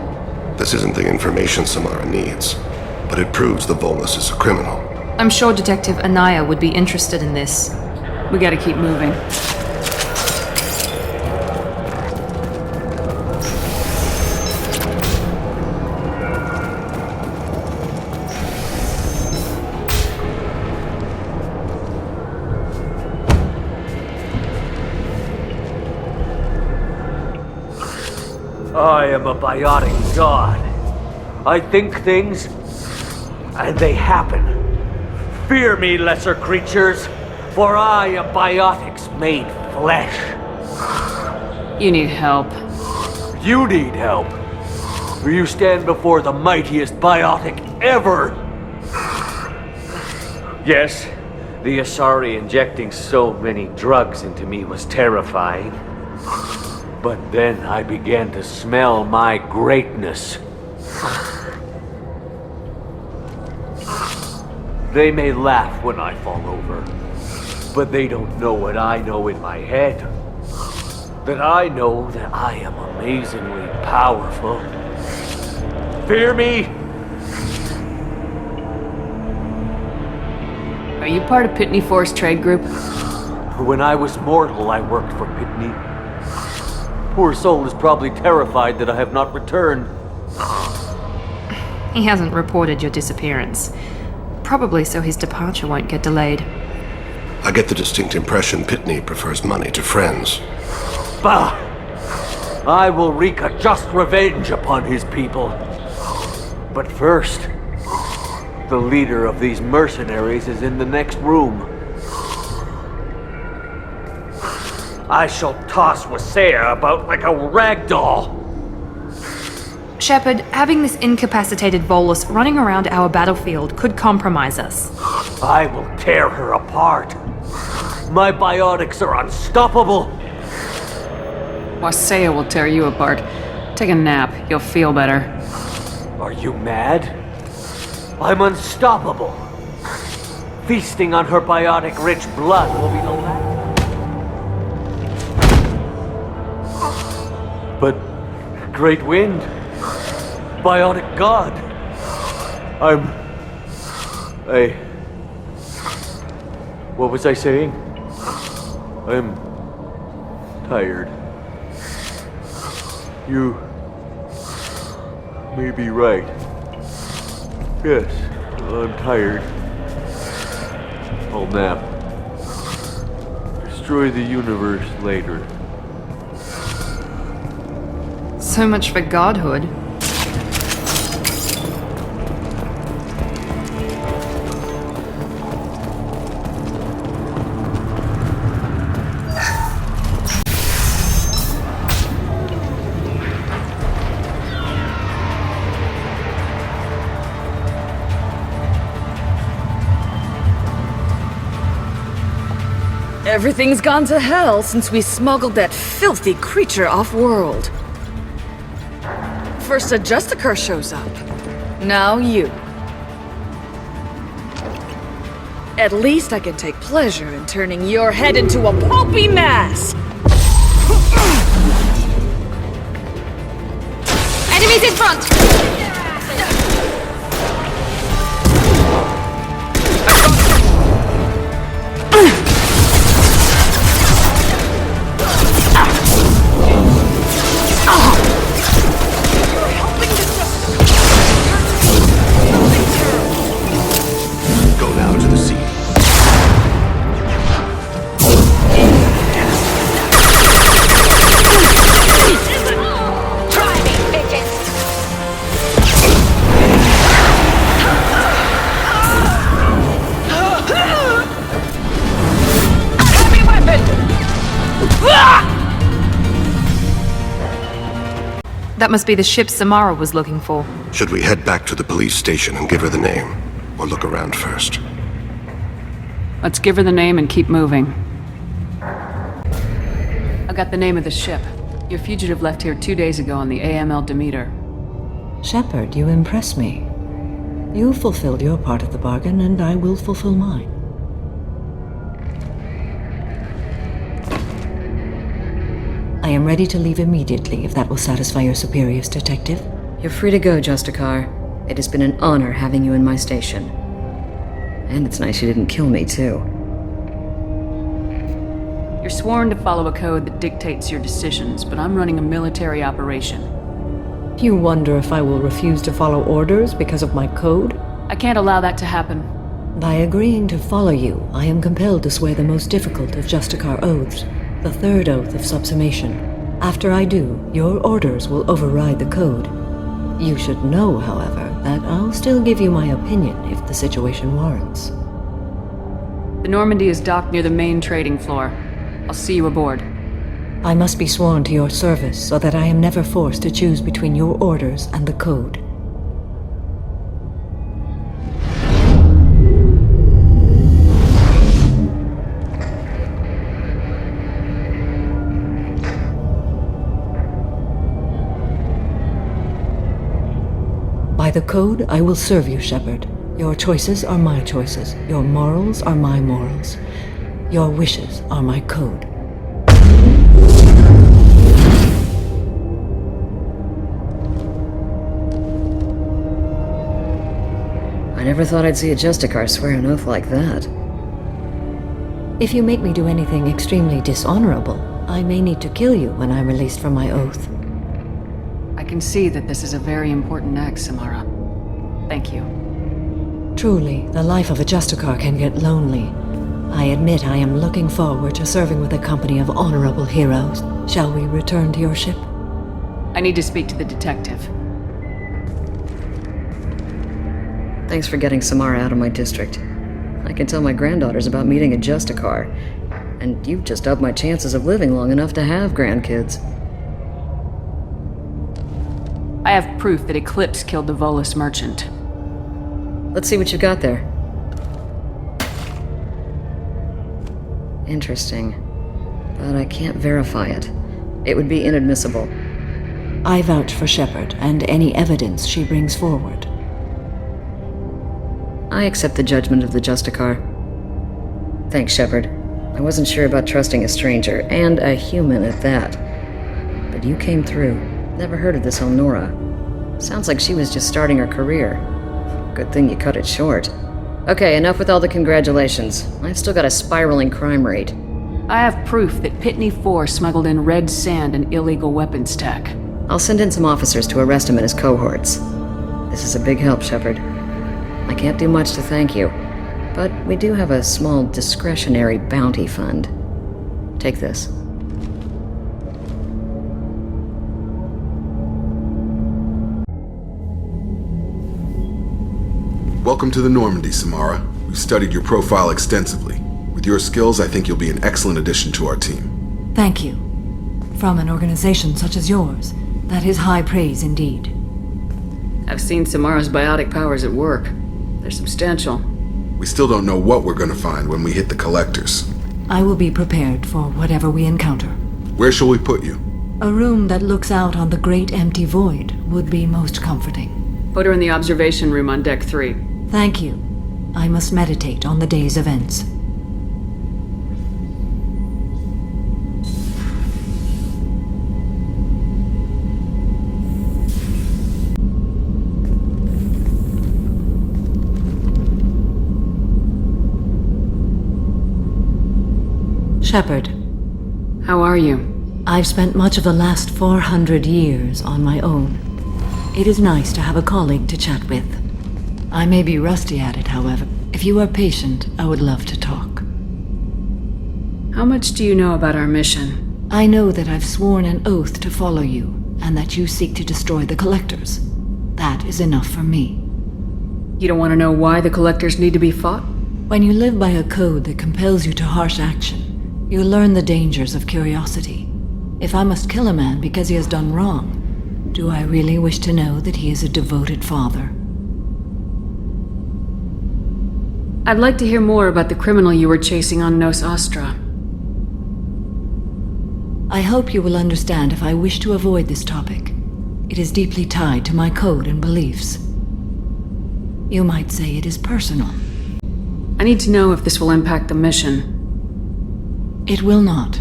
This isn't the information Samara needs, but it proves the Volus is a criminal. I'm sure Detective Anaya would be interested in this. We gotta keep moving. I am a biotic god. I think things, and they happen. Fear me, lesser creatures, for I am biotics made flesh. You need help. You need help. For you stand before the mightiest biotic ever. Yes, the Asari injecting so many drugs into me was terrifying. But then I began to smell my greatness. They may laugh when I fall over, but they don't know what I know in my head. That I know that I am amazingly powerful. Fear me? Are you part of Pitney 4's trade group? When I was mortal, I worked for Pitney. Poor soul is probably terrified that I have not returned. He hasn't reported your disappearance. Probably so his departure won't get delayed. I get the distinct impression Pitney prefers money to friends. Bah! I will wreak a just revenge upon his people. But first, the leader of these mercenaries is in the next room. I shall toss Wasea about like a rag doll. Shepard, having this incapacitated Volus running around our battlefield could compromise us. I will tear her apart. My biotics are unstoppable. Wasea will tear you apart. Take a nap, you'll feel better. Are you mad? I'm unstoppable. Feasting on her biotic-rich blood will be the last. But great wind, biotic god. What was I saying? I'm tired. You may be right. Yes, I'm tired. I'll nap. Destroy the universe later. So much for godhood. Everything's gone to hell since we smuggled that filthy creature off-world. First a Justicar shows up. Now you. At least I can take pleasure in turning your head into a pulpy mass! Enemies in front! That must be the ship Samara was looking for. Should we head back to the police station and give her the name? Or look around first? Let's give her the name and keep moving. I got the name of the ship. Your fugitive left here 2 days ago on the AML Demeter. Shepard, you impress me. You fulfilled your part of the bargain, and I will fulfill mine. I am ready to leave immediately, if that will satisfy your superiors, Detective. You're free to go, Justicar. It has been an honor having you in my station. And it's nice you didn't kill me, too. You're sworn to follow a code that dictates your decisions, but I'm running a military operation. You wonder if I will refuse to follow orders because of my code? I can't allow that to happen. By agreeing to follow you, I am compelled to swear the most difficult of Justicar oaths, the third oath of subsumation. After I do, your orders will override the code. You should know, however, that I'll still give you my opinion if the situation warrants. The Normandy is docked near the main trading floor. I'll see you aboard. I must be sworn to your service so that I am never forced to choose between your orders and the code. By the code, I will serve you, Shepard. Your choices are my choices. Your morals are my morals. Your wishes are my code. I never thought I'd see a Justicar swear an oath like that. If you make me do anything extremely dishonorable, I may need to kill you when I'm released from my oath. I can see that this is a very important act, Samara. Thank you. Truly, the life of a Justicar can get lonely. I admit I am looking forward to serving with a company of honorable heroes. Shall we return to your ship? I need to speak to the detective. Thanks for getting Samara out of my district. I can tell my granddaughters about meeting a Justicar. And you've just upped my chances of living long enough to have grandkids. I have proof that Eclipse killed the Volus merchant. Let's see what you got there. Interesting. But I can't verify it. It would be inadmissible. I vouch for Shepard and any evidence she brings forward. I accept the judgment of the Justicar. Thanks, Shepard. I wasn't sure about trusting a stranger, and a human at that. But you came through. Never heard of this Elnora. Sounds like she was just starting her career. Good thing you cut it short. Okay, enough with all the congratulations. I've still got a spiraling crime rate. I have proof that Pitney 4 smuggled in red sand and illegal weapons tech. I'll send in some officers to arrest him and his cohorts. This is a big help, Shepard. I can't do much to thank you, but we do have a small discretionary bounty fund. Take this. Welcome to the Normandy, Samara. We've studied your profile extensively. With your skills, I think you'll be an excellent addition to our team. Thank you. From an organization such as yours, that is high praise indeed. I've seen Samara's biotic powers at work. They're substantial. We still don't know what we're gonna find when we hit the collectors. I will be prepared for whatever we encounter. Where shall we put you? A room that looks out on the great empty void would be most comforting. Put her in the observation room on deck 3. Thank you. I must meditate on the day's events. Shepard. How are you? I've spent much of the last 400 years on my own. It is nice to have a colleague to chat with. I may be rusty at it, however. If you are patient, I would love to talk. How much do you know about our mission? I know that I've sworn an oath to follow you, and that you seek to destroy the Collectors. That is enough for me. You don't want to know why the Collectors need to be fought? When you live by a code that compels you to harsh action, you learn the dangers of curiosity. If I must kill a man because he has done wrong, do I really wish to know that he is a devoted father? I'd like to hear more about the criminal you were chasing on Nos Astra. I hope you will understand if I wish to avoid this topic. It is deeply tied to my code and beliefs. You might say it is personal. I need to know if this will impact the mission. It will not.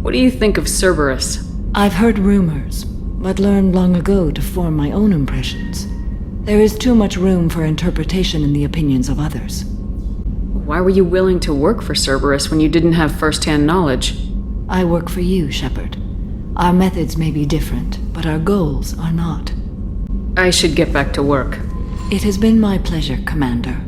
What do you think of Cerberus? I've heard rumors, but learned long ago to form my own impressions. There is too much room for interpretation in the opinions of others. Why were you willing to work for Cerberus when you didn't have first-hand knowledge? I work for you, Shepard. Our methods may be different, but our goals are not. I should get back to work. It has been my pleasure, Commander.